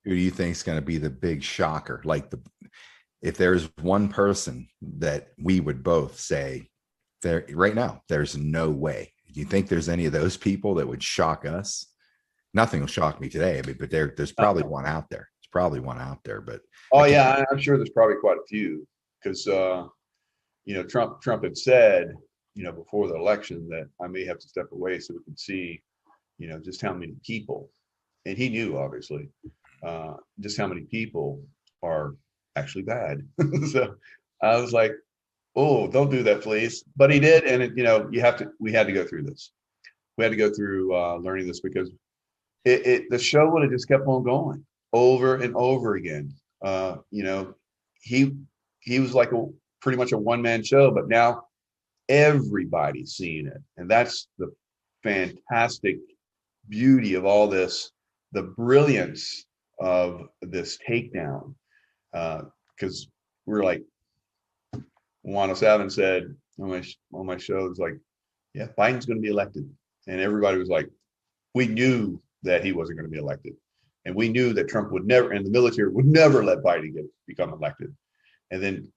the big shocker? Like if there's one person that we would both say there right now, there's no way. Do you think there's any of those people that would shock us? Nothing will shock me today, but there's probably one out there. It's probably one out there, but
yeah, I'm sure there's probably quite a few, because Trump had said, before the election, that I may have to step away so we can see, just how many people, and he knew obviously just how many people are actually bad. So I was like, oh, don't do that, please. But he did, and we had to go through this. We had to go through learning this, because the show would have just kept on going over and over again. He was like pretty much a one-man show, but now everybody's seeing it, and that's the fantastic beauty of all this, the brilliance of this takedown, because we're like, Juan Savin said on my show, it's like, yeah, Biden's going to be elected, and everybody was like, we knew that he wasn't going to be elected, and we knew that Trump would never, and the military would never let Biden become elected. And then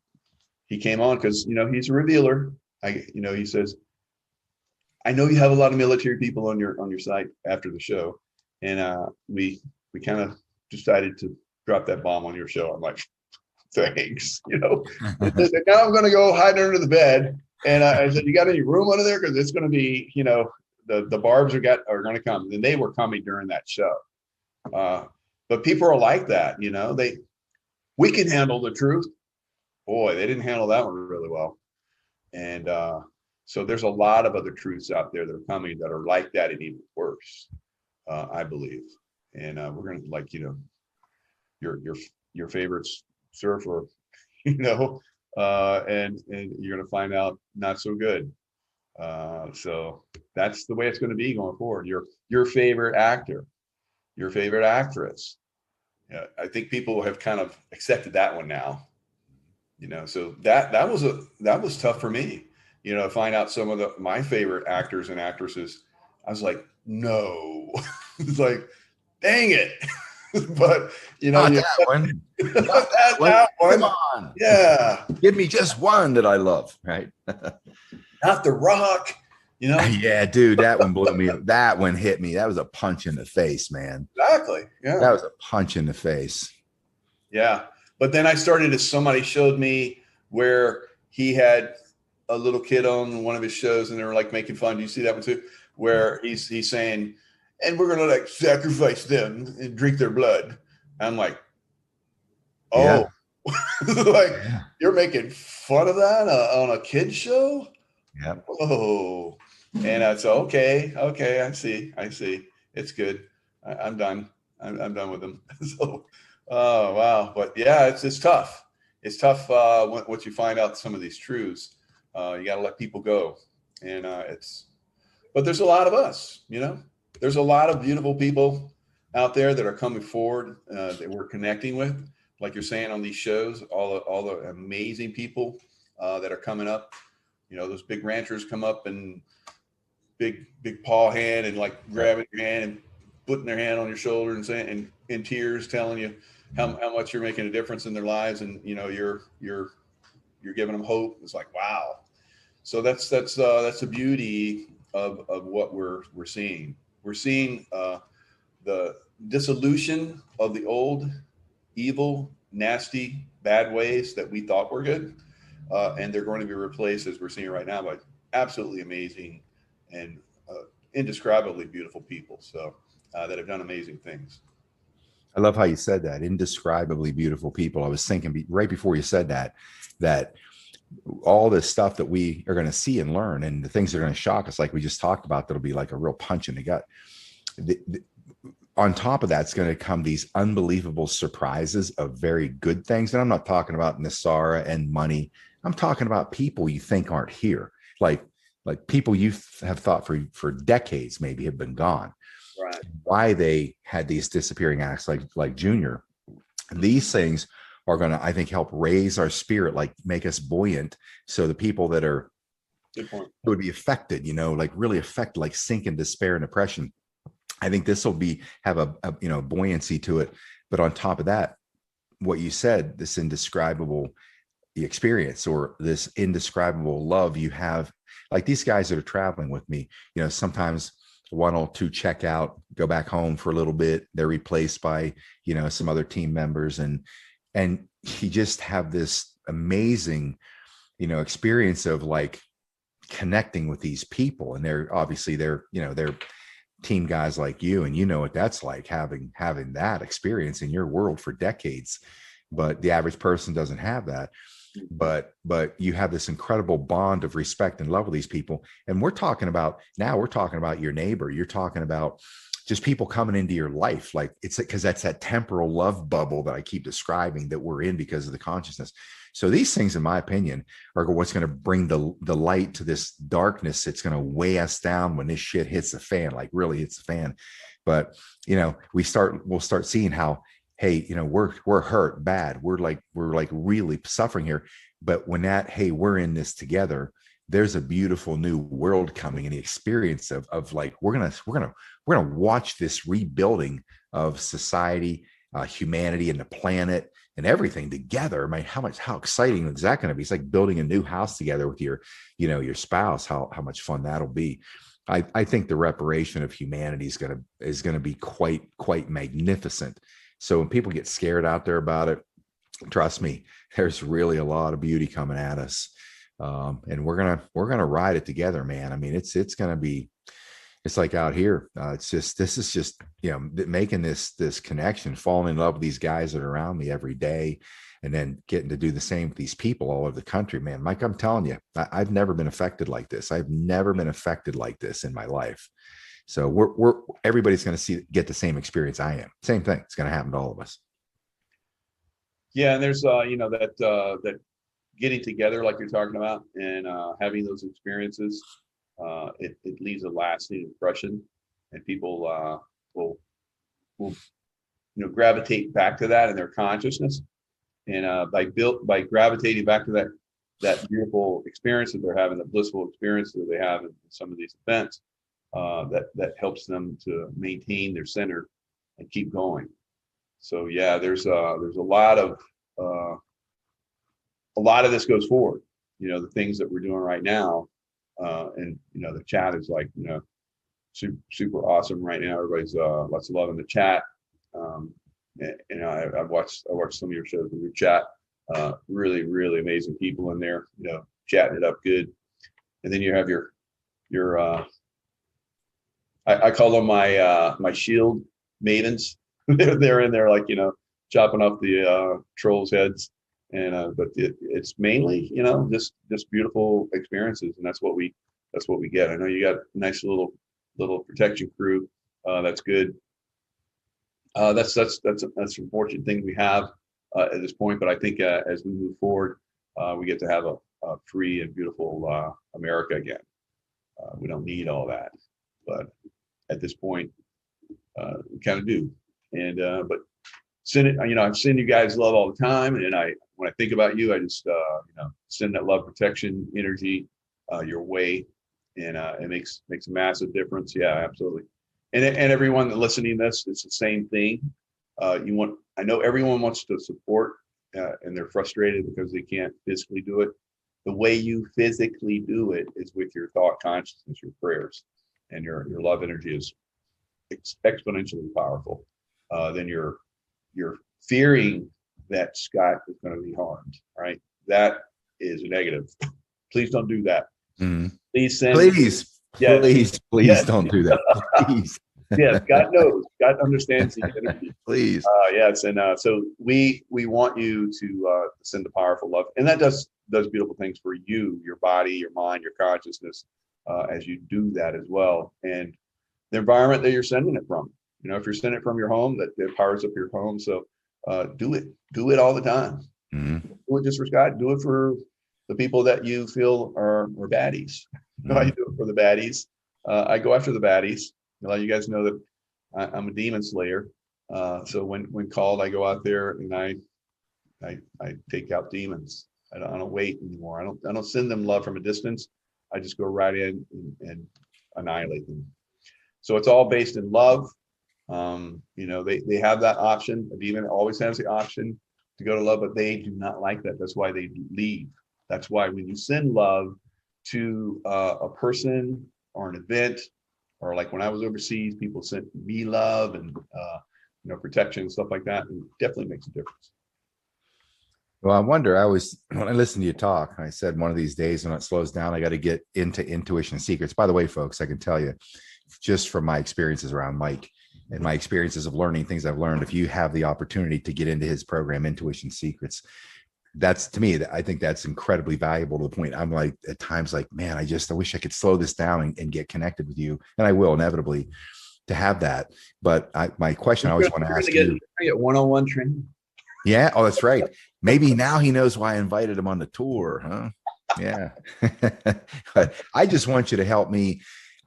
he came on, because he's a revealer. He says, I know you have a lot of military people on your site after the show, and we kind of decided to drop that bomb on your show. I'm like, thanks. Now I'm going to go hide under the bed, and I said, you got any room under there, because it's going to be, the barbs are going to come. And they were coming during that show, but people are like that. We can handle the truth. Boy, they didn't handle that one really well. And so there's a lot of other truths out there that are coming that are like that and even worse, I believe. And we're gonna, like, your your your favorite surfer, and you're gonna find out not so good. So that's the way it's going to be going forward. Your favorite actor, your favorite actress. Yeah, I think people have kind of accepted that one now. So that was tough for me. To find out some of my favorite actors and actresses. I was like, no, it's like, dang it. But
Not
you
that one. Not that
that,
one.
that
Come
one,
on.
yeah,
Give me just one that I love, right?
not The Rock.
Yeah, dude, that one blew me. That one hit me. That was a punch in the face, man.
Exactly. Yeah.
That was a punch in the face.
Yeah. But then I started as somebody showed me where he had a little kid on one of his shows and they were like making fun. Do you see that one too? Where he's saying, and we're gonna like sacrifice them and drink their blood. I'm like,
Yeah.
oh, like
Yeah.
you're making fun of that on a kid's show?
Yeah.
Oh, and I said, okay, I see. It's good. I'm done. I'm done with them. So, oh wow, but yeah, it's tough. It's tough once you find out some of these truths. You got to let people go, and but there's a lot of us. There's a lot of beautiful people out there that are coming forward that we're connecting with, like you're saying on these shows. All the amazing people that are coming up. Those big ranchers come up and big paw hand and like grabbing your hand and putting their hand on your shoulder and saying, and in tears telling you how much you're making a difference in their lives, and you're giving them hope. It's like, wow. So that's the beauty of what we're seeing. We're seeing the dissolution of the old evil, nasty, bad ways that we thought were good, and they're going to be replaced, as we're seeing right now, by absolutely amazing and indescribably beautiful people. So that have done amazing things.
I love how you said that. Indescribably beautiful people. I was thinking right before you said that all this stuff that we are going to see and learn and the things that are going to shock us, like we just talked about, that'll be like a real punch in the gut. On top of that, it's going to come these unbelievable surprises of very good things. And I'm not talking about Nasara and money. I'm talking about people you think aren't here. Like people you have thought for decades maybe have been gone.
Right.
Why they had these disappearing acts like Junior. These things are going to, I think, help raise our spirit, like make us buoyant. So the people that are would be affected, like really affected, like sink in despair and depression. I think this will have a buoyancy to it. But on top of that, what you said, this indescribable experience or this indescribable love you have, like these guys that are traveling with me, sometimes one or two check out, go back home for a little bit. They're replaced by, some other team members. And you just have this amazing, experience of like connecting with these people. And they're obviously they're team guys like you, and what that's like having that experience in your world for decades. But the average person doesn't have that. But you have this incredible bond of respect and love with these people. And we're talking about your neighbor. You're talking about just people coming into your life. Like it's because that's that temporal love bubble that I keep describing that we're in because of the consciousness. So these things, in my opinion, are what's going to bring the light to this darkness. It's going to weigh us down when this shit hits the fan, like really hits the fan. But we'll start seeing how, hey, we're hurt bad. We're like really suffering here. But when hey, we're in this together, there's a beautiful new world coming, and the experience of like we're gonna watch this rebuilding of society, humanity, and the planet and everything together. I mean, how exciting is that going to be? It's like building a new house together with your spouse. How much fun that'll be. I think the reparation of humanity is gonna be quite magnificent. So when people get scared out there about it, trust me, there's really a lot of beauty coming at us. And we're gonna ride it together, man. I mean, it's gonna be, it's like out here. This is just making this connection, falling in love with these guys that are around me every day, and then getting to do the same with these people all over the country, man. Mike, I'm telling you, I've never been affected like this. I've never been affected like this in my life. So everybody's going to get the same experience I am. Same thing. It's going to happen to all of us.
Yeah, and there's that getting together like you're talking about, and having those experiences, it leaves a lasting impression, and people will gravitate back to that in their consciousness, and by gravitating back to that beautiful experience that they're having, the blissful experience that they have in some of these events, that helps them to maintain their center and keep going. So yeah, there's a lot of this goes forward. The things that we're doing right now, and the chat is like super awesome right now. Everybody's lots of love in the chat. I've watched some of your shows in your chat. Really, really amazing people in there. Chatting it up good. And then you have your I call them my shield mavens. They're in there like chopping off the trolls' heads, and but it's mainly just beautiful experiences, and that's what we get. I know you got a nice little protection crew. That's good. That's an unfortunate thing we have at this point, but I think as we move forward, we get to have a free and beautiful America again. We don't need all that, but at this point, we kind of do. And but send it. I've sent you guys love all the time, and when I think about you, I just send that love, protection, energy your way, and it makes a massive difference. Yeah, absolutely. And everyone that listening to this, it's the same thing. I know everyone wants to support, and they're frustrated because they can't physically do it. The way you physically do it is with your thought consciousness, your prayers, and your love energy is exponentially powerful. Then you're fearing that Scott is going to be harmed, right? That is a negative. Please don't do that.
Mm.
Please send.
Please don't do that. Please.
Yes, God knows. God understands the energy.
Please.
Yes, and so we want you to send the powerful love, and that does beautiful things for you, your body, your mind, your consciousness, as you do that as well, and the environment that you're sending it from. If you're sending it from your home, that powers up your home. So do it all the time.
Mm-hmm.
Do it just for Scott. Do it for the people that you feel are baddies.
Mm-hmm.
I do it for the baddies. I go after the baddies. A lot of you guys know that I'm a demon slayer. So when called, I go out there and I take out demons. I don't wait anymore. I don't send them love from a distance. I just go right in and annihilate them. So it's all based in love. They have that option. A demon always has the option to go to love, but they do not like that. That's why they leave. That's why when you send love to a person or an event, or like when I was overseas, people sent me love and protection and stuff like that. And it definitely makes a difference.
Well, I wonder, when I listened to you talk, I said one of these days when it slows down, I got to get into intuition secrets. By the way, folks, I can tell you just from my experiences around Mike and my experiences of learning things I've learned, if you have the opportunity to get into his program, Intuition Secrets, that's, to me, I think that's incredibly valuable to the point I'm like, at times, like, man, I wish I could slow this down and get connected with you. And I will inevitably to have that. But my question I always want to ask you.
Get one-on-one training.
Yeah. Oh, that's right. Maybe now he knows why I invited him on the tour, huh? Yeah. But I just want you to help me.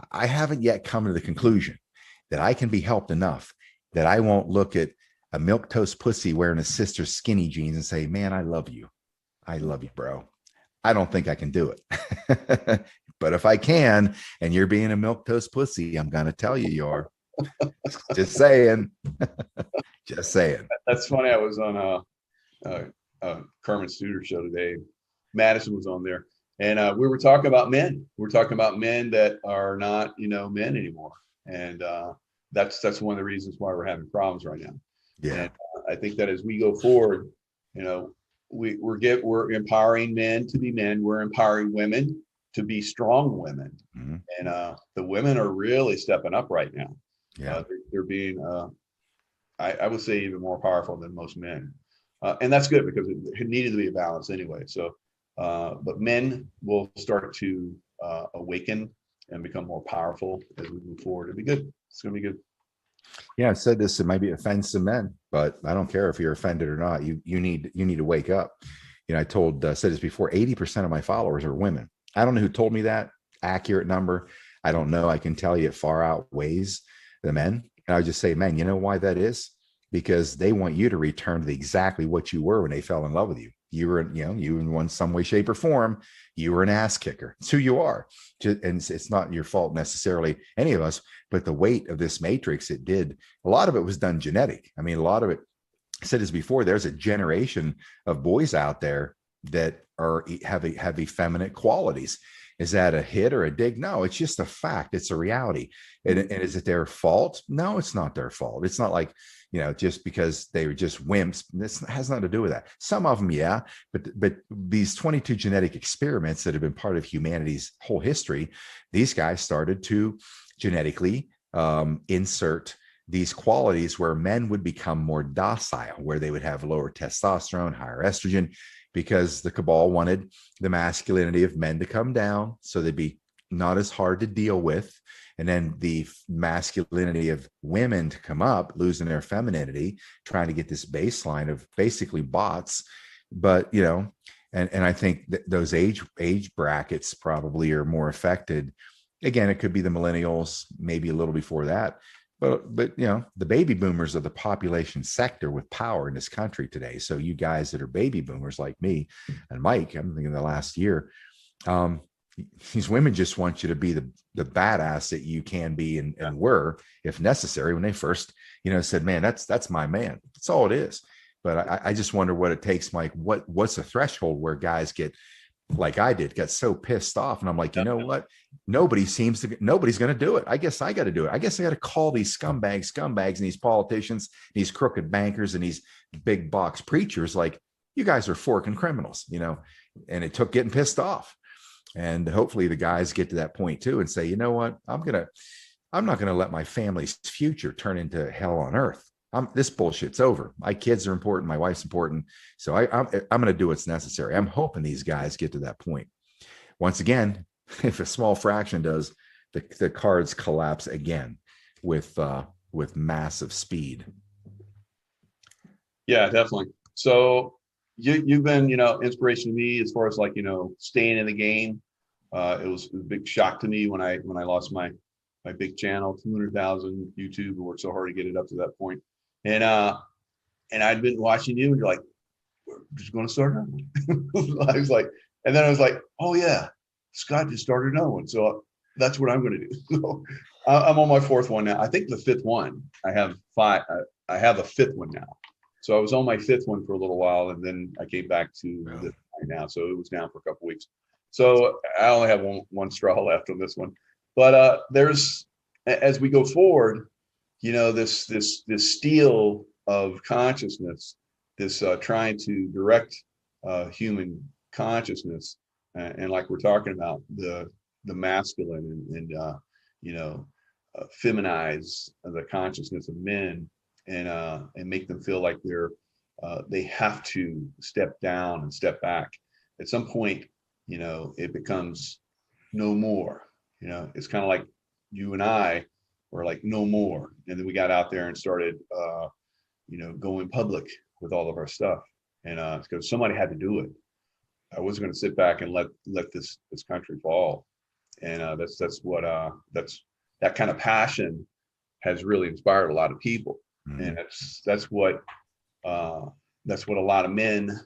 I haven't yet come to the conclusion that I can be helped enough that I won't look at a milquetoast pussy wearing his sister's skinny jeans and say, man, I love you. I love you, bro. I don't think I can do it. But if I can, and you're being a milquetoast pussy, I'm going to tell you are. Just saying. Just saying.
That's funny. I was on a Carmen Suter show today. Madison was on there. And we were talking about men. We're talking about men that are not, men anymore. And that's one of the reasons why we're having problems right now.
Yeah.
And I think that as we go forward, we're empowering men to be men. We're empowering women to be strong women. Mm-hmm. And the women are really stepping up right now.
Yeah.
They're being, I would say, even more powerful than most men. And that's good because it needed to be a balance anyway. So, but men will start to awaken and become more powerful as we move forward. It'll be good. It's going to be good.
Yeah, I said this, it might be offends some men, but I don't care if you're offended or not. You need to wake up. I said this before, 80% of my followers are women. I don't know who told me that accurate number. I don't know. I can tell you it far outweighs the men. And I would just say, men, you know why that is? Because they want you to return to exactly what you were when they fell in love with you. You were, you in one some way, shape, or form, you were an ass kicker. It's who you are. And it's not your fault necessarily, any of us, but the weight of this matrix, a lot of it was done genetic. I mean, a lot of it, I said this before, there's a generation of boys out there that have effeminate qualities. Is that a hit or a dig? No, it's just a fact. It's a reality. And is it their fault? No, it's not their fault. It's not like, just because they were just wimps. This has nothing to do with that. Some of them, yeah, but these 22 genetic experiments that have been part of humanity's whole history, these guys started to genetically insert these qualities where men would become more docile, where they would have lower testosterone, higher estrogen, because the cabal wanted the masculinity of men to come down so they'd be not as hard to deal with. And then the masculinity of women to come up, losing their femininity, trying to get this baseline of basically bots. But, and I think that those age brackets probably are more affected. Again, it could be the millennials, maybe a little before that. But the baby boomers are the population sector with power in this country today. So you guys that are baby boomers like me and Mike, I'm thinking the last year, these women just want you to be the badass that you can be and were, if necessary, when they first, said, man, that's my man. That's all it is. But I just wonder what it takes, Mike. What's the threshold where guys get, like I did, got so pissed off. And I'm like, you know what? Nobody's going to do it. I guess I got to do it. I guess I got to call these scumbags and these politicians, these crooked bankers and these big box preachers. Like, you guys are forking criminals, and it took getting pissed off. And hopefully the guys get to that point too and say, you know what? I'm not going to let my family's future turn into hell on earth. This bullshit's over. My kids are important. My wife's important. So I'm going to do what's necessary. I'm hoping these guys get to that point. Once again, if a small fraction does, the cards collapse again with massive speed.
Yeah, definitely. So you've been, inspiration to me as far as like, staying in the game. It was a big shock to me when I lost my big channel, 200,000 YouTube, and worked so hard to get it up to that point. And I'd been watching you, and you're like, we're just going to start another one. I was like, and then I was like, oh yeah, Scott just started another one. So that's what I'm going to do. So I'm on my fourth one now. I think the fifth one. I have five. I have a fifth one now. So I was on my fifth one for a little while, and then I came back to this right now. So it was down for a couple of weeks. So I only have one straw left on this one. But there's, as we go forward, this steel of consciousness, this trying to direct human consciousness, and like we're talking about the masculine and feminize the consciousness of men, and make them feel like they have to step down and step back. At some point, it becomes no more. It's kind of like you and I were like no more, and then we got out there and started going public with all of our stuff, and because somebody had to do it. I wasn't going to sit back and let this country fall. And that kind of passion has really inspired a lot of people. Mm-hmm. And that's what a lot of men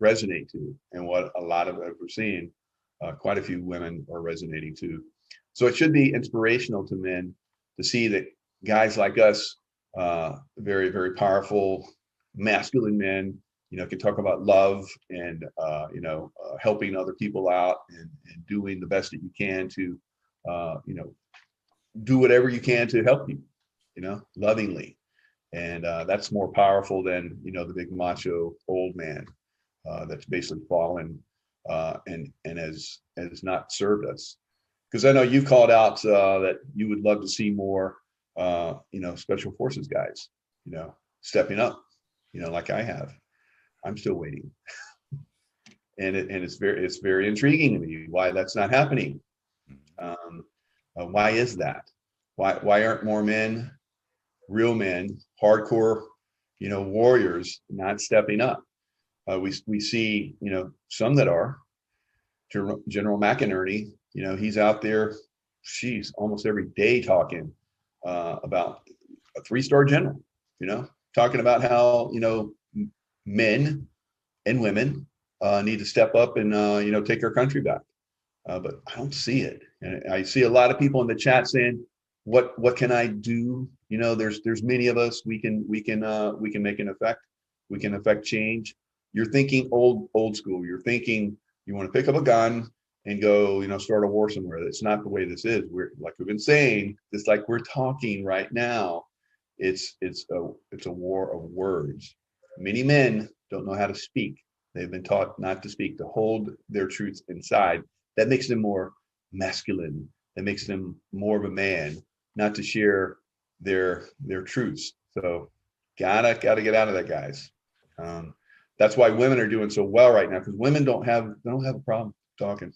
resonate to, and what a lot of we're seeing quite a few women are resonating to. So it should be inspirational to men to see that guys like us, very, very powerful, masculine men, can talk about love and, helping other people out and doing the best that you can to, do whatever you can to help people, lovingly. And that's more powerful than, the big macho old man that's basically fallen and has not served us. Because I know you've called out that you would love to see more, special forces guys, stepping up. like I have. I'm still waiting. And it's very intriguing to me why that's not happening. Um, why is that? Why aren't more men, real men, hardcore, warriors not stepping up? We see, some that are. General McInerney, he's out there, almost every day talking about a 3-star general, talking about how, men and women need to step up and, take our country back. But I don't see it. And I see a lot of people in the chat saying, what can I do? There's many of us, we can make an effect. We can affect change. You're thinking old school. You're thinking you want to pick up a gun and go, start a war somewhere. That's not the way this is. We're, like we've been saying, it's like we're talking right now. It's a war of words. Many men don't know how to speak. They've been taught not to speak, to hold their truths inside. That makes them more masculine. That makes them more of a man, not to share their truths. So gotta get out of that, guys. That's why women are doing so well right now, because women don't have a problem talking.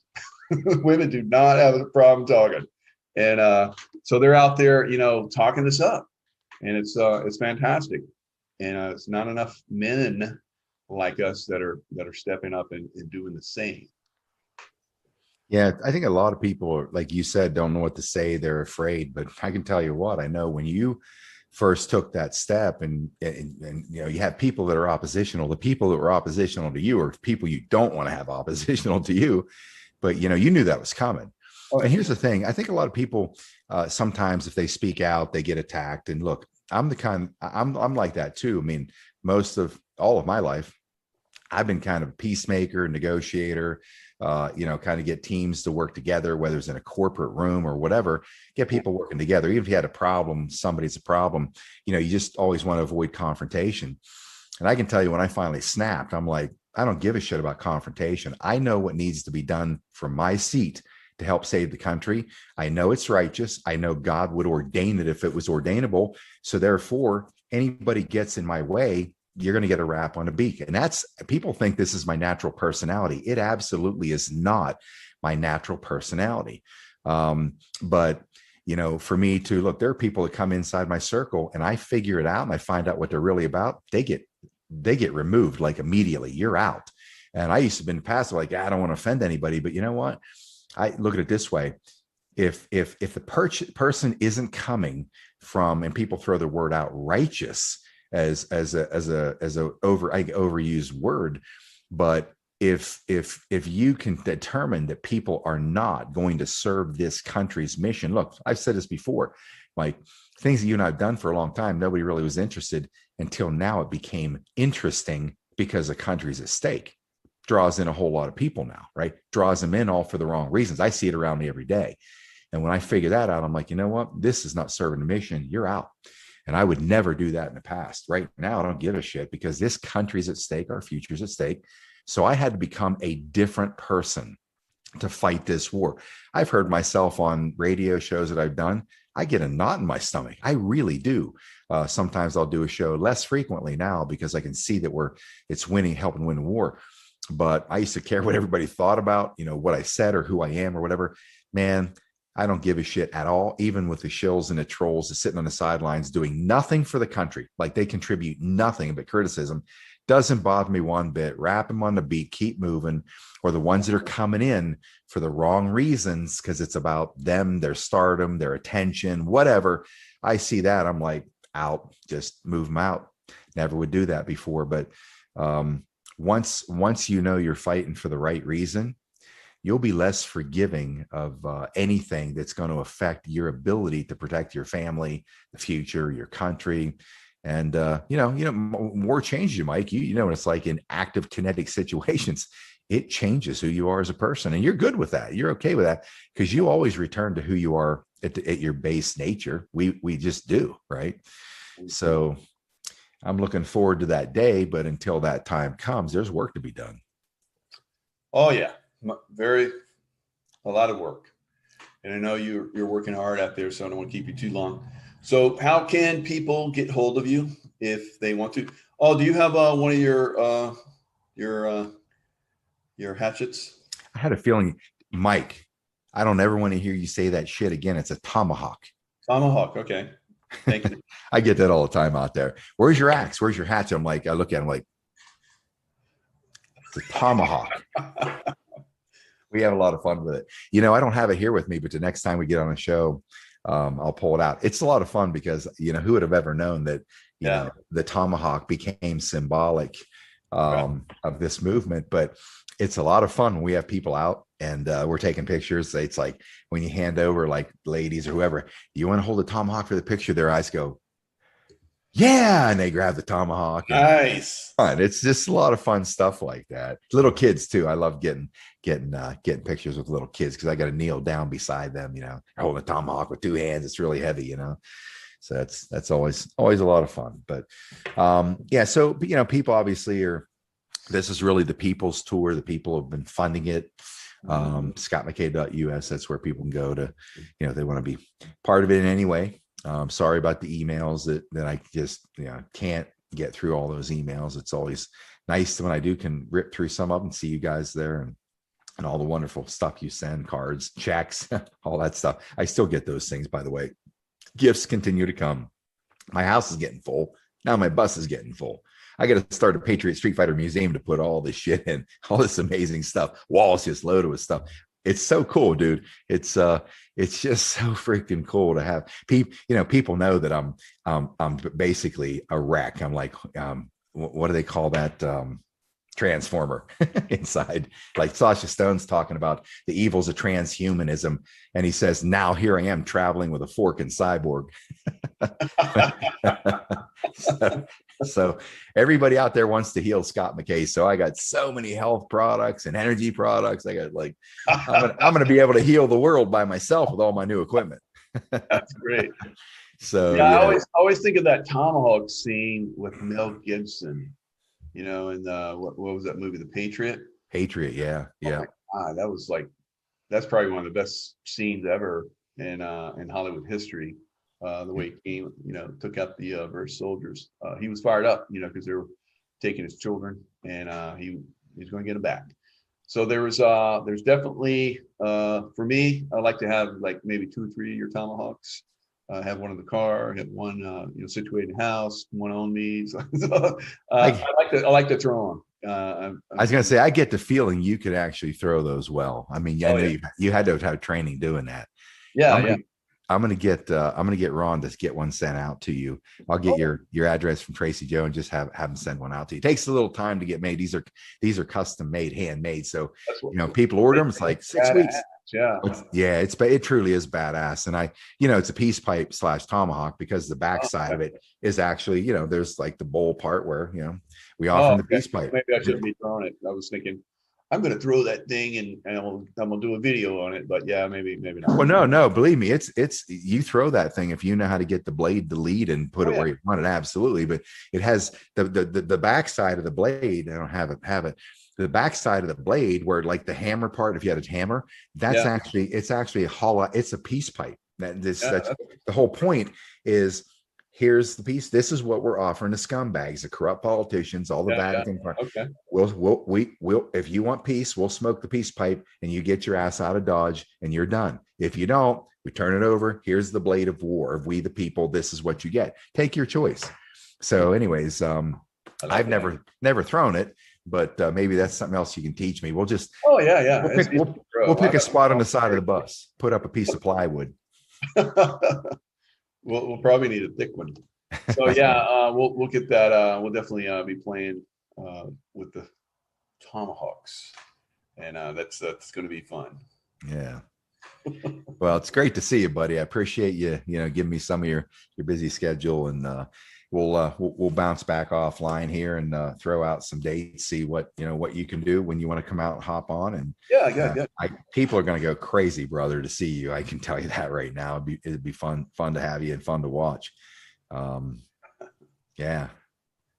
Women do not have a problem talking, and so they're out there, talking this up, and it's fantastic. And it's not enough men like us that are stepping up and doing the same.
Yeah, I think a lot of people, like you said, don't know what to say. They're afraid. But I can tell you what, I know when you first took that step and you have people that are oppositional. The people that were oppositional to you are people you don't want to have oppositional to you. But, you knew that was coming.
Oh,
and here's the thing. I think a lot of people, sometimes if they speak out, they get attacked. And look, I'm like that too. I mean, most of all of my life, I've been kind of a peacemaker, negotiator, kind of get teams to work together, whether it's in a corporate room or whatever, get people working together. Even if you had a problem, somebody's a problem, you just always want to avoid confrontation. And I can tell you when I finally snapped, I'm like, I don't give a shit about confrontation. I know what needs to be done from my seat to help save the country. I know it's righteous. I know God would ordain it if it was ordainable. So therefore, anybody gets in my way, you're going to get a rap on a beak. And people think this is my natural personality. It absolutely is not my natural personality. But for me to look, there are people that come inside my circle and I figure it out and I find out what they're really about. They get removed like immediately. You're out. And I used to have been passive, like, I don't want to offend anybody, but you know what? I look at it this way. If the person isn't coming from, and people throw the word out, righteous, as a overused word, but if you can determine that people are not going to serve this country's mission, look, I've said this before, like things that you and I've done for a long time, nobody really was interested until now. It became interesting because the country's at stake. Draws in a whole lot of people now, right? Draws them in all for the wrong reasons. I see it around me every day. And when I figure that out, I'm like, you know what? This is not serving the mission. You're out. And I would never do that in the past. Right now, I don't give a shit because this country's at stake. Our future's at stake. So I had to become a different person to fight this war. I've heard myself on radio shows that I've done. I get a knot in my stomach. I really do. Sometimes I'll do a show less frequently now because I can see that it's helping win the war. But I used to care what everybody thought about, what I said or who I am or whatever. Man, I don't give a shit at all, even with the shills and the trolls that's sitting on the sidelines doing nothing for the country. Like they contribute nothing but criticism. Doesn't bother me one bit. Wrap them on the beat, keep moving. Or the ones that are coming in for the wrong reasons because it's about them, their stardom, their attention, whatever. I see that. I'm like, out, just move them out. Never would do that before. But once you're fighting for the right reason, you'll be less forgiving of anything that's going to affect your ability to protect your family, the future, your country. And, more changes you, Mike. You know what it's like in active kinetic situations. It changes who you are as a person. And you're good with that. You're okay with that because you always return to who you are at your base nature. We just do, right? So I'm looking forward to that day. But until that time comes, there's work to be done.
Oh, yeah. A lot of work. And I know you're working hard out there, so I don't want to keep you too long. So how can people get hold of you if they want to? Oh, do you have one of your your hatchets?
I had a feeling, Mike, I don't ever want to hear you say that shit again. It's a tomahawk.
Tomahawk. Okay. Thank you.
I get that all the time out there. Where's your axe? Where's your hatchet? I'm like, I look at him like, it's a tomahawk. We have a lot of fun with it. You know, I don't have it here with me, but the next time we get on a show, I'll pull it out. It's a lot of fun because, you know, who would have ever known that, you
Yeah.
know, the tomahawk became symbolic
Right.
of this movement. But it's a lot of fun when we have people out and we're taking pictures. It's like when you hand over, like, ladies or whoever, you want to hold a tomahawk for the picture, their eyes go, yeah, and they grab the tomahawk. And
Nice.
fun. It's just a lot of fun stuff like that. Little kids too. I love getting pictures with little kids because I got to kneel down beside them. You know, holding a tomahawk with two hands. It's really heavy. You know, so that's always a lot of fun. But yeah. So you know, people obviously are. This is really the people's tour. The people have been funding it. ScottMckay.us. That's where people can go to, you know, if they want to be part of it in any way. Sorry about the emails that I just, you know, can't get through all those emails. It's always nice when I do can rip through some of them and see you guys there and all the wonderful stuff you send, cards, checks, all that stuff. I still get those things, by the way. Gifts continue to come. My house is getting full. Now my bus is getting full. I got to start a Patriot Street Fighter museum to put all this shit in, all this amazing stuff. Walls just loaded with stuff. It's so cool, dude. It's just so freaking cool to have people. You know, people know that I'm basically a wreck. I'm like, what do they call that? Transformer inside. Like Sasha Stone's talking about the evils of transhumanism, and he says, "Now here I am traveling with a fork and cyborg." so everybody out there wants to heal Scott Mckay. So I got so many health products and energy products. I got like, I'm gonna be able to heal the world by myself with all my new equipment.
That's great.
So
Yeah,
you
I
know,
always think of that Tomahawk scene with Mel Gibson. You know, and what was that movie, The Patriot?
Patriot, yeah,
Oh
yeah.
my God, that was like that's probably one of the best scenes ever in Hollywood history. The way he came, you know, took out the British soldiers. He was fired up, you know, because they were taking his children, and he's going to get them back. So there's definitely for me, I like to have like maybe 2 or 3 of your Tomahawks. Have one in the car, have one you know, situated in the house, one on me. So,
I,
I like to throw them.
I was gonna say, I get the feeling you could actually throw those well. I mean, I
Oh
know
yeah,
you had to have training doing that.
yeah,
I'm
yeah.
gonna I'm gonna get Ron to get one sent out to you. I'll get
Oh,
your address from Tracy Joe and just have him send one out to you. It takes a little time to get made. These are custom made, handmade. So
that's what
you know, people order them. It's like 6 weeks.
yeah.
Yeah, it truly is badass. And you know, it's a peace pipe / tomahawk because the
Oh,
backside
okay.
of it is actually, you know, there's like the bowl part where, you know, we offer
Oh,
them the
okay.
peace pipe.
Maybe I shouldn't be throwing it. I was thinking I'm going to throw that thing and I'm gonna do a video on it. But yeah, maybe not.
Well, no, believe me, it's you throw that thing if you know how to get the blade to lead and put
Oh
it
yeah,
where you want it, absolutely. But it has the backside of the blade. I don't have it. The backside of the blade, where like the hammer part, if you had a hammer,
yeah,
it's actually a hollow. It's a peace pipe.
yeah.
That's the whole point. Is here's the piece. This is what we're offering to scumbags, the corrupt politicians, all the
Yeah, yeah.
Vatican.
Okay.
We'll if you want peace, we'll smoke the peace pipe and you get your ass out of Dodge and you're done. If you don't, we turn it over. Here's the blade of war of we the people. This is what you get. Take your choice. So, anyways,
I like
I've
that.
never thrown it, but maybe that's something else you can teach me.
Oh yeah, yeah.
We'll
It's
pick
easy
we'll,
to throw.
we'll pick a spot on the side of the bus, put up a piece of plywood.
We'll probably need a thick one. So yeah, we'll get that. We'll definitely be playing with the Tomahawks, and that's going to be fun.
Yeah. Well, it's great to see you, buddy. I appreciate you, you know, giving me some of your busy schedule, and we'll bounce back offline here and throw out some dates, see what you know what you can do when you want to come out and hop on. And
Yeah, yeah, yeah.
people are going to go crazy, brother, to see you. I can tell you that right now. It'd be fun to have you and fun to watch. Yeah.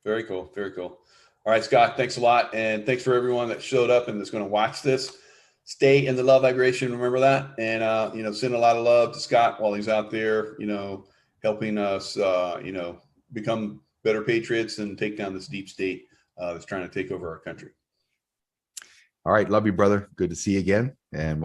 Very cool. Very cool. All right, Scott, thanks a lot. And thanks for everyone that showed up and that's going to watch this. Stay in the love vibration. Remember that. And, you know, send a lot of love to Scott while he's out there, you know, helping us, you know, become better patriots and take down this deep state that's trying to take over our country.
All right. Love you, brother. Good to see you again. And